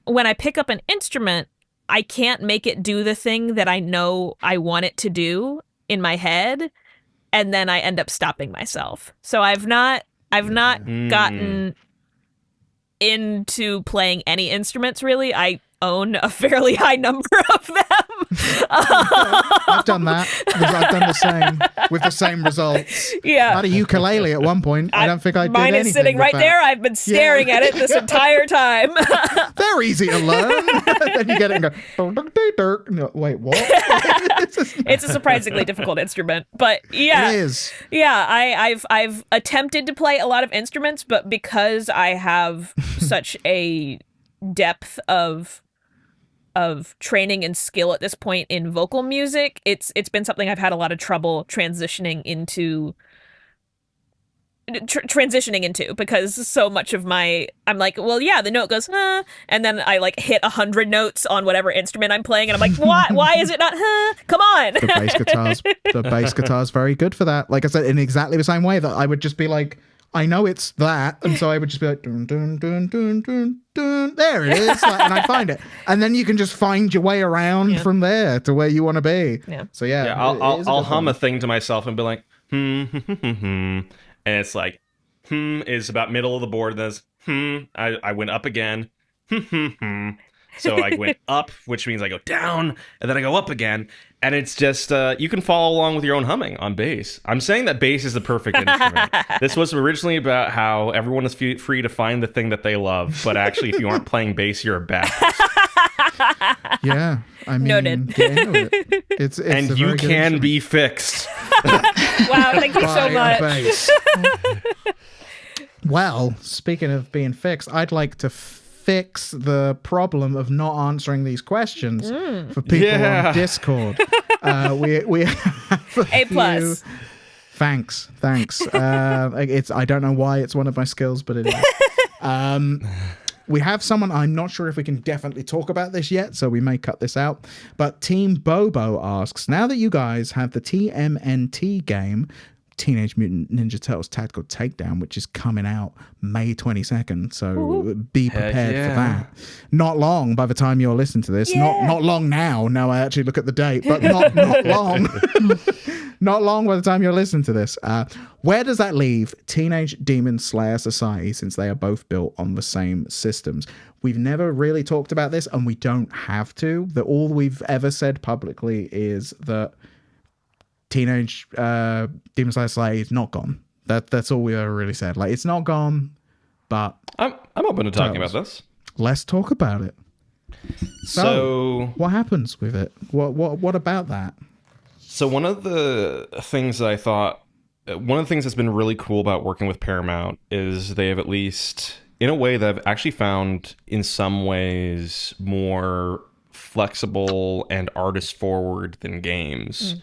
S4: I pick up an instrument, I can't make it do the thing that I know I want it to do in my head, and then I end up stopping myself. So I've not gotten into playing any instruments really. I own a fairly high number of them.
S1: That's I've done that. I've done the same with the same results.
S4: Yeah.
S1: I had a ukulele at one point. I don't think I did
S4: Mine
S1: anything
S4: is sitting right
S1: with
S4: there. I've been staring at it this entire time.
S1: They're easy to learn. Then you get it and go, no, wait, what?
S4: It's a surprisingly difficult instrument, but yeah,
S1: It is.
S4: Yeah, I've attempted to play a lot of instruments, but because I have such a depth of training and skill at this point in vocal music, it's been something I've had a lot of trouble transitioning into because so much of I'm like, well, yeah, the note goes, and then I like hit 100 notes on whatever instrument I'm playing, and I'm like, why is it not, come on?
S1: The bass guitar's very good for that. Like I said, in exactly the same way that I would just be like, I know it's that, and so I would just be like, dun, dun, dun, dun, dun, dun. There it is, like, and I find it, and then you can just find your way around from there to where you want to be.
S4: Yeah.
S1: So yeah,
S2: I'll hum a thing to myself and be like, and it's like, is about middle of the board. There's I went up again. So I went up, which means I go down, and then I go up again. And it's just, you can follow along with your own humming on bass. I'm saying that bass is the perfect instrument. This was originally about how everyone is free to find the thing that they love. But actually, if you aren't playing bass, you're a bad person.
S1: Yeah. I mean,
S4: Noted.
S1: get into it. It's
S2: and
S1: a
S2: you
S1: very good
S2: can
S1: instrument.
S2: be fixed.
S4: Wow, thank you so
S1: By a
S4: much.
S1: bass. Well, speaking of being fixed, I'd like to fix the problem of not answering these questions for people on Discord. We have
S4: A plus.
S1: few- Thanks. I don't know why it's one of my skills, but it is. We have someone, I'm not sure if we can definitely talk about this yet, so we may cut this out. But Team Bobo asks, now that you guys have the TMNT game, Teenage Mutant Ninja Turtles Tactical Takedown, which is coming out May 22nd, so be prepared for that. Not long by the time you're listening to this. Not long now. Now I actually look at the date, but not long. Not long by the time you're listening to this. Where does that leave Teenage Demon Slayer Society, since they are both built on the same systems? We've never really talked about this, and we don't have to. All we've ever said publicly is that Teenage Demon Slayer Society is not gone. That's all we ever really said. Like, it's not gone, but
S2: I'm open to talking about this.
S1: Let's talk about it.
S2: So
S1: what happens with it? What about that?
S2: So one of the things that's been really cool about working with Paramount is they have, at least in a way that I've actually found in some ways more flexible and artist forward than games.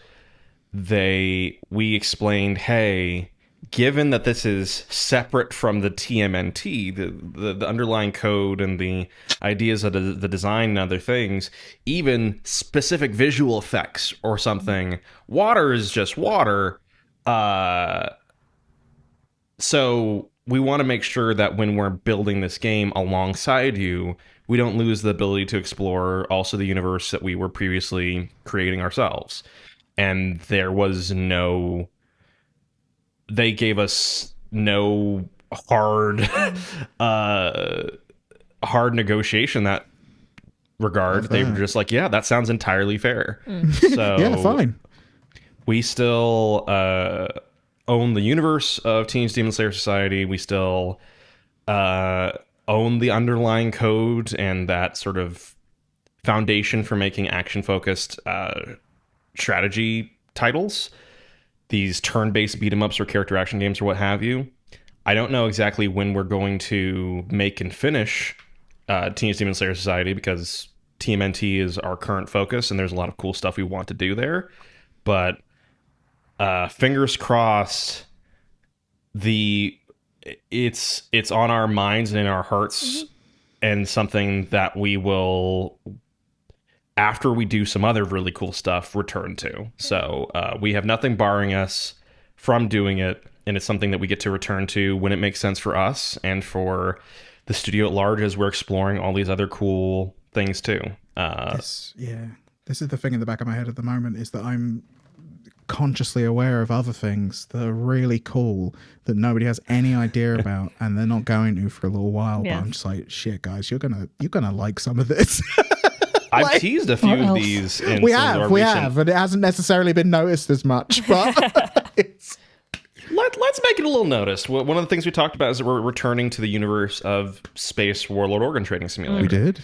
S2: We explained, hey, given that this is separate from the TMNT, the underlying code and the ideas of the design and other things, even specific visual effects or something, water is just water. So we want to make sure that when we're building this game alongside you, we don't lose the ability to explore also the universe that we were previously creating ourselves. And they gave us no hard negotiation in that regard. They were just like, yeah, that sounds entirely fair. So
S1: Yeah, fine.
S2: We still own the universe of Teenage Demon Slayer Society. We still own the underlying code and that sort of foundation for making action-focused strategy titles, these turn-based beat-em-ups or character action games or what have you. I don't know exactly when we're going to make and finish Teenage Demon Slayer Society, because TMNT is our current focus and there's a lot of cool stuff we want to do there. But fingers crossed, it's on our minds and in our hearts, and something that we will, after we do some other really cool stuff, return to. So we have nothing barring us from doing it, and it's something that we get to return to when it makes sense for us and for the studio at large, as we're exploring all these other cool things too.
S1: This is the thing in the back of my head at the moment, is that I'm consciously aware of other things that are really cool that nobody has any idea about, and they're not going to for a little while.
S4: Yeah.
S1: But I'm just like, shit, guys, you're gonna like some of this.
S2: I've teased a few of these.
S1: We have, and it hasn't necessarily been noticed as much. But
S2: let's make it a little noticed. One of the things we talked about is that we're returning to the universe of Space Warlord Organ Trading Simulator.
S1: We did.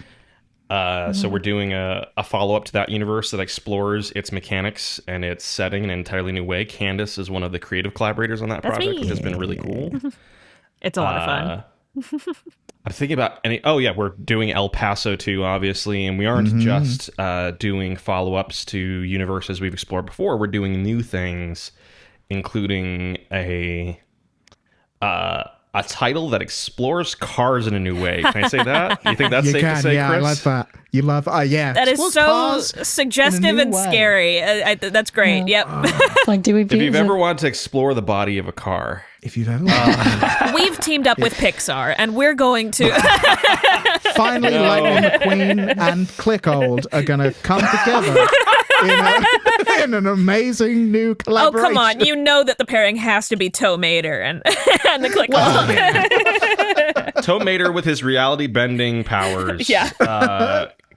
S2: So we're doing a follow-up to that universe that explores its mechanics and its setting in an entirely new way. Candace is one of the creative collaborators on that project, which has been really cool.
S4: It's a lot of fun.
S2: I'm thinking about we're doing El Paso too, obviously, and we aren't just doing follow-ups to universes we've explored before. We're doing new things, including a title that explores cars in a new way. Can I say that? You think that's safe to say,
S1: yeah,
S2: Chris?
S1: I love that. You love, yeah.
S4: That is so suggestive and scary. That's great. Yep.
S3: Like, do we?
S2: If you've ever wanted to explore the body of a car,
S1: if you've ever,
S4: we've teamed up with Pixar, and we're going to
S1: finally Lightning McQueen and Clickold are going to come together in an amazing new collaboration.
S4: Oh, come on. You know that the pairing has to be Toe Mater and the Clickold.
S2: Toe Mater with his reality bending powers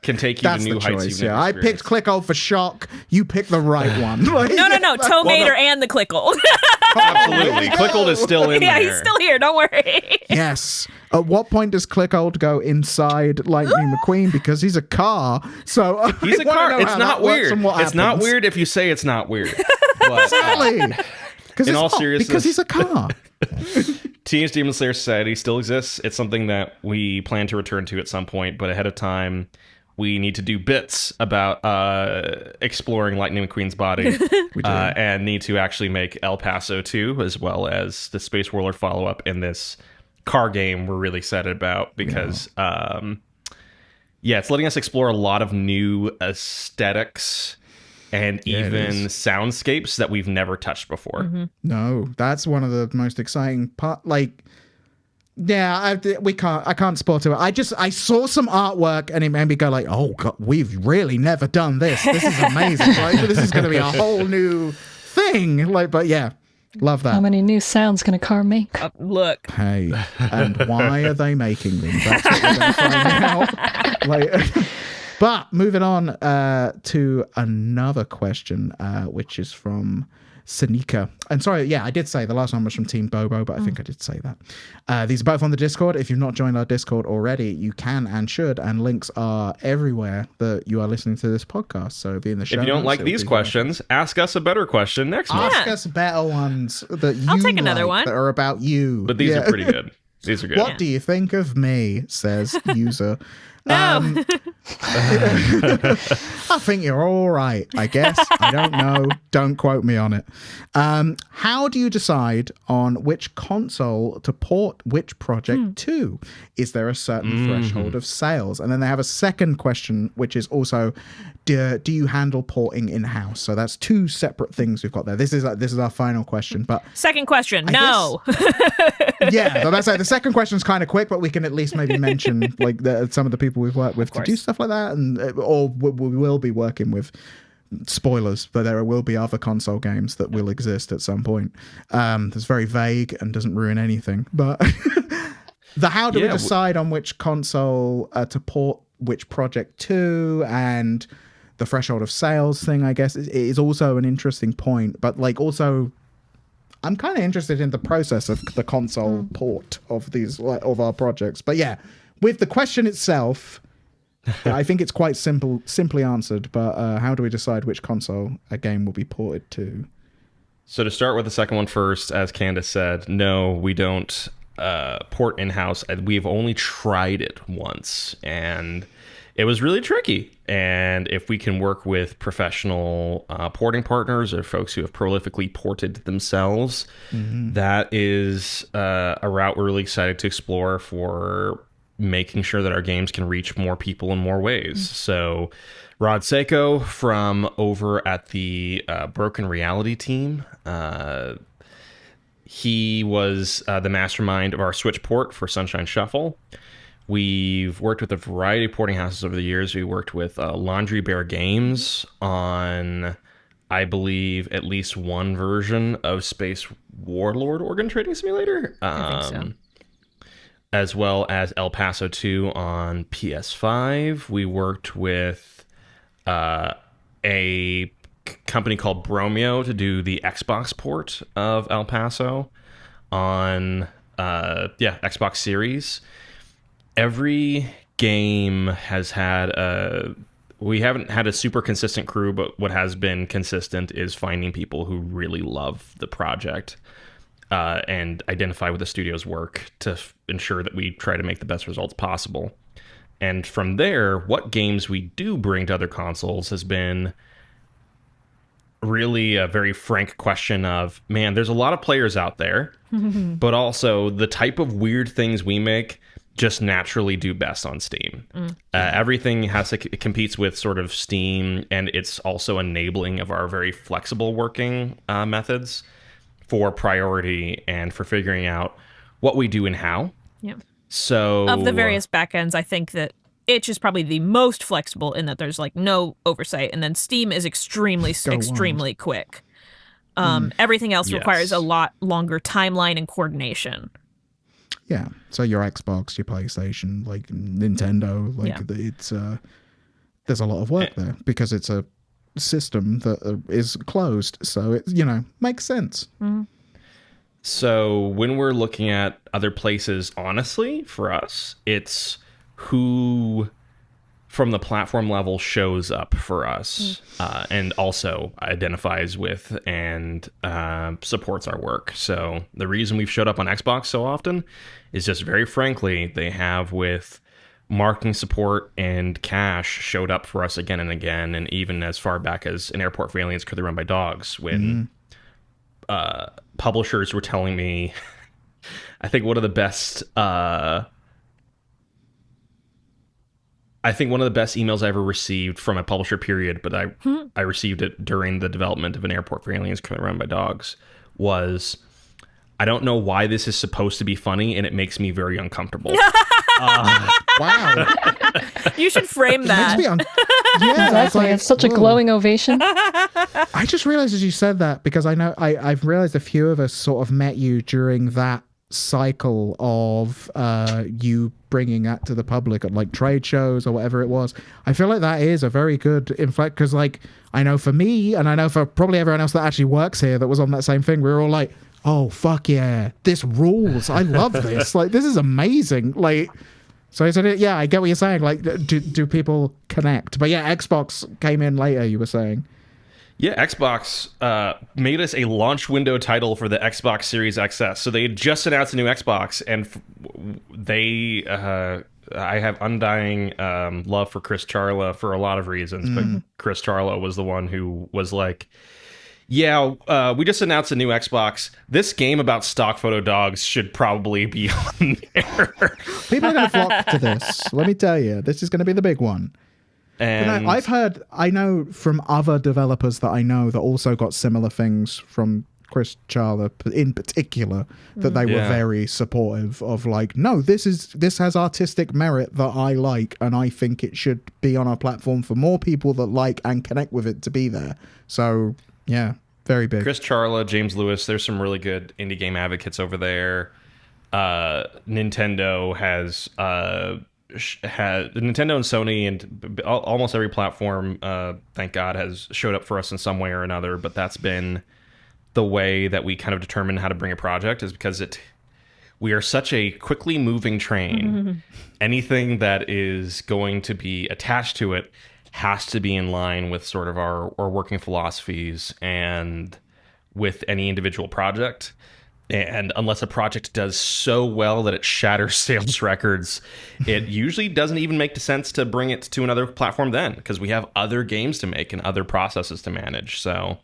S2: can take you to new heights.
S1: I picked Clickold for shock. You picked the right one.
S4: No. Toe Mater and the Clickold.
S2: Absolutely. Clickold is still in there.
S4: Yeah, he's still here. Don't worry.
S1: Yes. At what point does Clickold go inside Lightning McQueen? Because he's a car. So
S2: he's a car. It's not weird. It's not weird if you say it's not weird. But,
S1: exactly.
S2: In all seriousness,
S1: because he's a car.
S2: Teenage Demon Slayer Society still exists. It's something that we plan to return to at some point, but ahead of time, we need to do bits about exploring Lightning McQueen's body and need to actually make El Paso 2, as well as the Space Warlord follow-up in this car game we're really excited about because, it's letting us explore a lot of new aesthetics and even soundscapes that we've never touched before.
S4: Mm-hmm.
S1: No, that's one of the most exciting part. Like, I can't spoil to it. I saw some artwork and it made me go like, oh God, we've really never done this. This is amazing. Like, this is going to be a whole new thing. Like, but yeah, love that.
S3: How many new sounds can a car make?
S4: Look.
S1: Hey, and why are they making them? That's what we're going to find out. Like, but moving on to another question, which is from Sanika. And sorry, I did say the last one was from Team Bobo, but I think I did say that. These are both on the Discord. If you've not joined our Discord already, you can and should, and links are everywhere that you are listening to this podcast. So be in the show.
S2: If you don't like these questions, ask us a better question next month.
S1: Ask us better ones that you
S4: I'll take another one
S1: that are about you.
S2: But these are pretty good. These are good.
S1: What do you think of me? Says user.
S4: No.
S1: I think you're all right, I guess. I don't know. Don't quote me on it. How do you decide on which console to port which project to? Is there a certain threshold of sales? And then they have a second question, which is also, do you handle porting in-house? So that's two separate things we've got there. This is our final question. But
S4: second question, no.
S1: Yeah, that's like the second question is kind of quick, but we can at least maybe mention like some of the people we've worked with to do stuff like that, and or we will be working with. Spoilers, but there will be other console games that will exist at some point. That's very vague and doesn't ruin anything. But how do we decide on which console to port which project to, and the threshold of sales thing, I guess, is also an interesting point. But like also, I'm kind of interested in the process of the console port of these of our projects. But yeah, with the question itself, I think it's quite simply answered. But how do we decide which console a game will be ported to?
S2: So to start with the second one first, as Candace said, no, we don't port in-house. We've only tried it once, and it was really tricky. And if we can work with professional porting partners or folks who have prolifically ported themselves, that is a route we're really excited to explore for making sure that our games can reach more people in more ways. So Rod Seiko from over at the Broken Reality team, he was the mastermind of our Switch port for Sunshine Shuffle. We've worked with a variety of porting houses over the years. We worked with Laundry Bear Games on, I believe, at least one version of Space Warlord Organ Trading Simulator.
S4: I think so.
S2: As well as El Paso 2 on PS5. We worked with a company called Bromeo to do the Xbox port of El Paso on Xbox Series. Every game has had we haven't had a super consistent crew, but what has been consistent is finding people who really love the project and identify with the studio's work to ensure that we try to make the best results possible. And from there, what games we do bring to other consoles has been really a very frank question of, man, there's a lot of players out there, but also the type of weird things we make just naturally do best on Steam. Everything it competes with sort of Steam, and it's also enabling of our very flexible working methods for priority and for figuring out what we do and how.
S4: Yeah.
S2: So
S4: of the various backends, I think that itch is probably the most flexible in that there's like no oversight, and then Steam is extremely quick. Everything else requires a lot longer timeline and coordination.
S1: Yeah, so your Xbox, your PlayStation, like Nintendo, it's there's a lot of work there because it's a system that is closed, so it makes sense.
S2: So when we're looking at other places, honestly, for us, it's who from the platform level shows up for us and also identifies with and supports our work. So the reason we've showed up on Xbox so often is just very frankly, they have with marketing support and cash showed up for us again and again. And even as far back as An Airport for Aliens Could They Run by Dogs, when publishers were telling me, I think one of the best emails I ever received from a publisher, period, but I received it during the development of An Airport for Aliens Could They Run by Dogs, was, I don't know why this is supposed to be funny, and it makes me very uncomfortable.
S1: Wow.
S4: You should frame that.
S3: Exactly. It's such a glowing ovation.
S1: I just realized as you said that, because I know I've realized a few of us sort of met you during that cycle of you bringing that to the public at like trade shows or whatever it was. I feel like that is a very good inflect, because like I know for me, and I know for probably everyone else that actually works here that was on that same thing, we were all like, oh fuck yeah, this rules, I love this. Like, this is amazing. Like, so I said, yeah, I get what you're saying. Like, do people connect? But yeah, Xbox came in later, you were saying.
S2: Yeah, Xbox made us a launch window title for the Xbox Series XS. So they had just announced a new Xbox, and I have undying love for Chris Charla for a lot of reasons, but Chris Charla was the one who was like, yeah, we just announced a new Xbox. This game about stock photo dogs should probably be on there.
S1: People are going to flock to this. Let me tell you, this is going to be the big one. And I know from other developers that I know that also got similar things from Chris Charla in particular, that they were very supportive of, like, no, this has artistic merit that I like, and I think it should be on our platform for more people that like and connect with it to be there. So yeah, very big. Chris
S2: Charla, James Lewis, there's some really good indie game advocates over there. Nintendo has Nintendo and Sony and almost every platform, thank God, has showed up for us in some way or another. But that's been the way that we kind of determine how to bring a project, is because we are such a quickly moving train. Anything that is going to be attached to it has to be in line with sort of our working philosophies and with any individual project. And unless a project does so well that it shatters sales records, it usually doesn't even make sense to bring it to another platform then, because we have other games to make and other processes to manage. So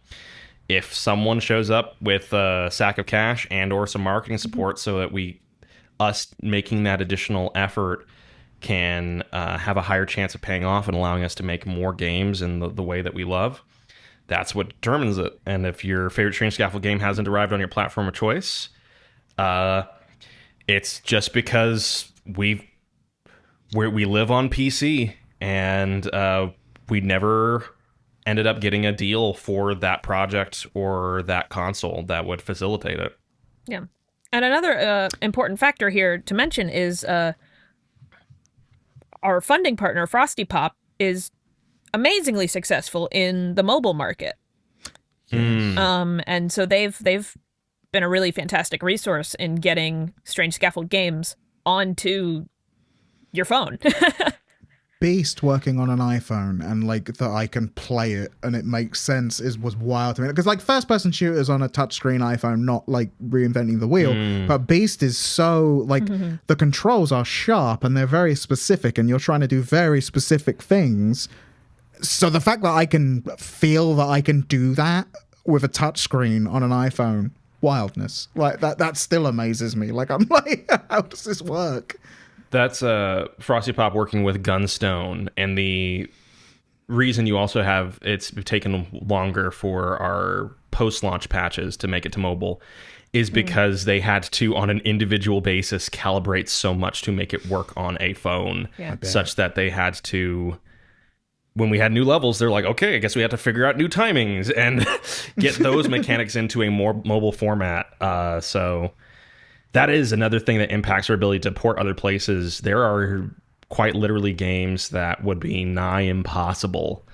S2: if someone shows up with a sack of cash and or some marketing support so that us making that additional effort can have a higher chance of paying off and allowing us to make more games in the way that we love, that's what determines it. And if your favorite Strange Scaffold game hasn't arrived on your platform of choice, it's just because we live on PC, and we never ended up getting a deal for that project or that console that would facilitate it.
S4: Yeah. And another important factor here to mention is our funding partner, Frosty Pop, is amazingly successful in the mobile market. And so they've been a really fantastic resource in getting Strange Scaffold games onto your phone.
S1: Beast working on an iPhone and like that I can play it and it makes sense was wild to me, because like first person shooters on a touchscreen iPhone, not like reinventing the wheel, but Beast is so like the controls are sharp and they're very specific and you're trying to do very specific things. So the fact that I can feel that I can do that with a touchscreen on an iPhone, wildness. Like that still amazes me. Like I'm like, how does this work?
S2: That's Frosty Pop working with Gunstone, and the reason you also have it's taken longer for our post-launch patches to make it to mobile is because they had to, on an individual basis, calibrate so much to make it work on a phone, such that they had to, when we had new levels, they're like, okay, I guess we have to figure out new timings and get those mechanics into a more mobile format. So that is another thing that impacts our ability to port other places. There are quite literally games that would be nigh impossible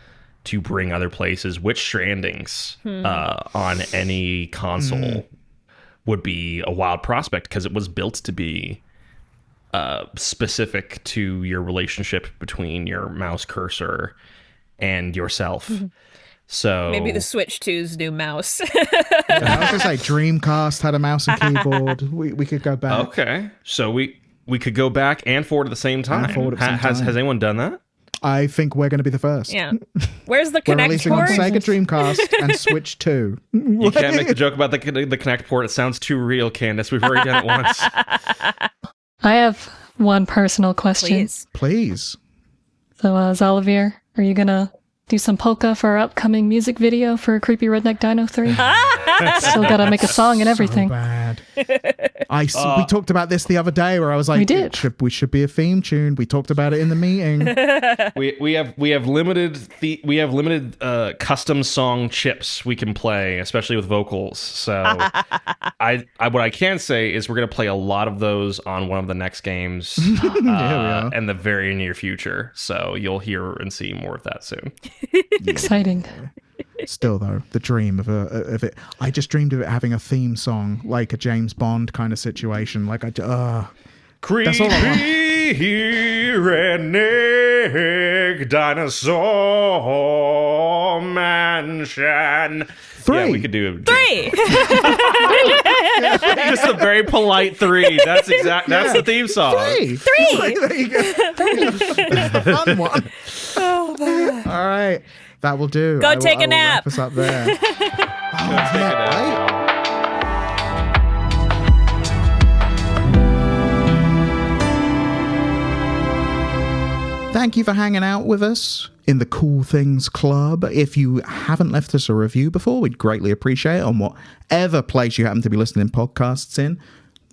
S2: to bring other places. Witch Strandings on any console would be a wild prospect because it was built to be specific to your relationship between your mouse cursor and yourself. So
S4: maybe the Switch 2's new mouse.
S1: I was gonna say Dreamcast had a mouse and keyboard. We could go back.
S2: Okay, so we could go back and forward at the same time. Has anyone done that?
S1: I think we're going to be the first.
S4: Yeah. Where's the
S1: We're
S4: Kinect
S1: releasing
S4: port?
S1: on Sega Dreamcast and Switch 2.
S2: You can't make the joke about the Kinect port. It sounds too real, Candace. We've already done it once.
S3: I have one personal question.
S1: Please.
S3: So, Xalavier, are you going to do some polka for our upcoming music video for Creepy Redneck Dino 3? Still got to make a song and everything.
S1: So bad. We talked about this the other day where I was like,
S3: we did.
S1: We should be a theme tune. We talked about it in the meeting.
S2: we have limited custom song chips we can play, especially with vocals. So what I can say is we're going to play a lot of those on one of the next games in the very near future. So you'll hear and see more of that soon.
S3: Exciting.
S1: Still though, the dream of it. I just dreamed of it having a theme song, like a James Bond kind of situation. Like
S2: Creepy Redneck Dinosaur Mansion.
S1: 3.
S2: Yeah, we could do
S4: 3.
S2: Just a very polite 3. That's the theme song.
S1: 3. There you go. That's the fun one.
S4: Oh, man.
S1: All right. That will do.
S4: Go take a nap.
S1: Wrap us up there.
S2: Take a nap.
S1: Thank you for hanging out with us in the Cool Things Club. If you haven't left us a review before, we'd greatly appreciate it on whatever place you happen to be listening podcasts in.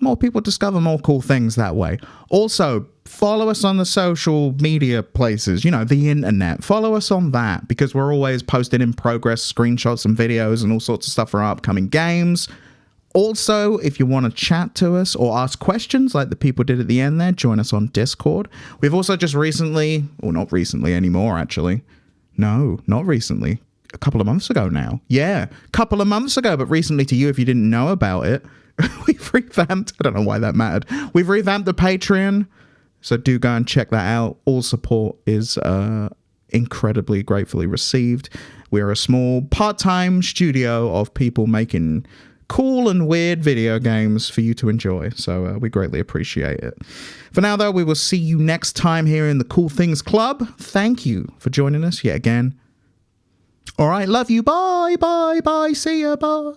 S1: More people discover more cool things that way. Also, follow us on the social media places, the internet. Follow us on that because we're always posting in progress screenshots and videos and all sorts of stuff for our upcoming games. Also, if you want to chat to us or ask questions like the people did at the end there, join us on Discord. We've also just recently, or not recently anymore, actually. No, not recently. A couple of months ago now. Yeah, a couple of months ago, but recently to you if you didn't know about it. We've revamped, I don't know why that mattered. We've revamped the Patreon, so do go and check that out. All support is incredibly gratefully received. We're a small part-time studio of people making cool and weird video games for you to enjoy, so we greatly appreciate it. For now, though, we will see you next time here in the Cool Things Club. Thank you for joining us yet again. All right, love you. Bye, bye, bye. See ya, bye.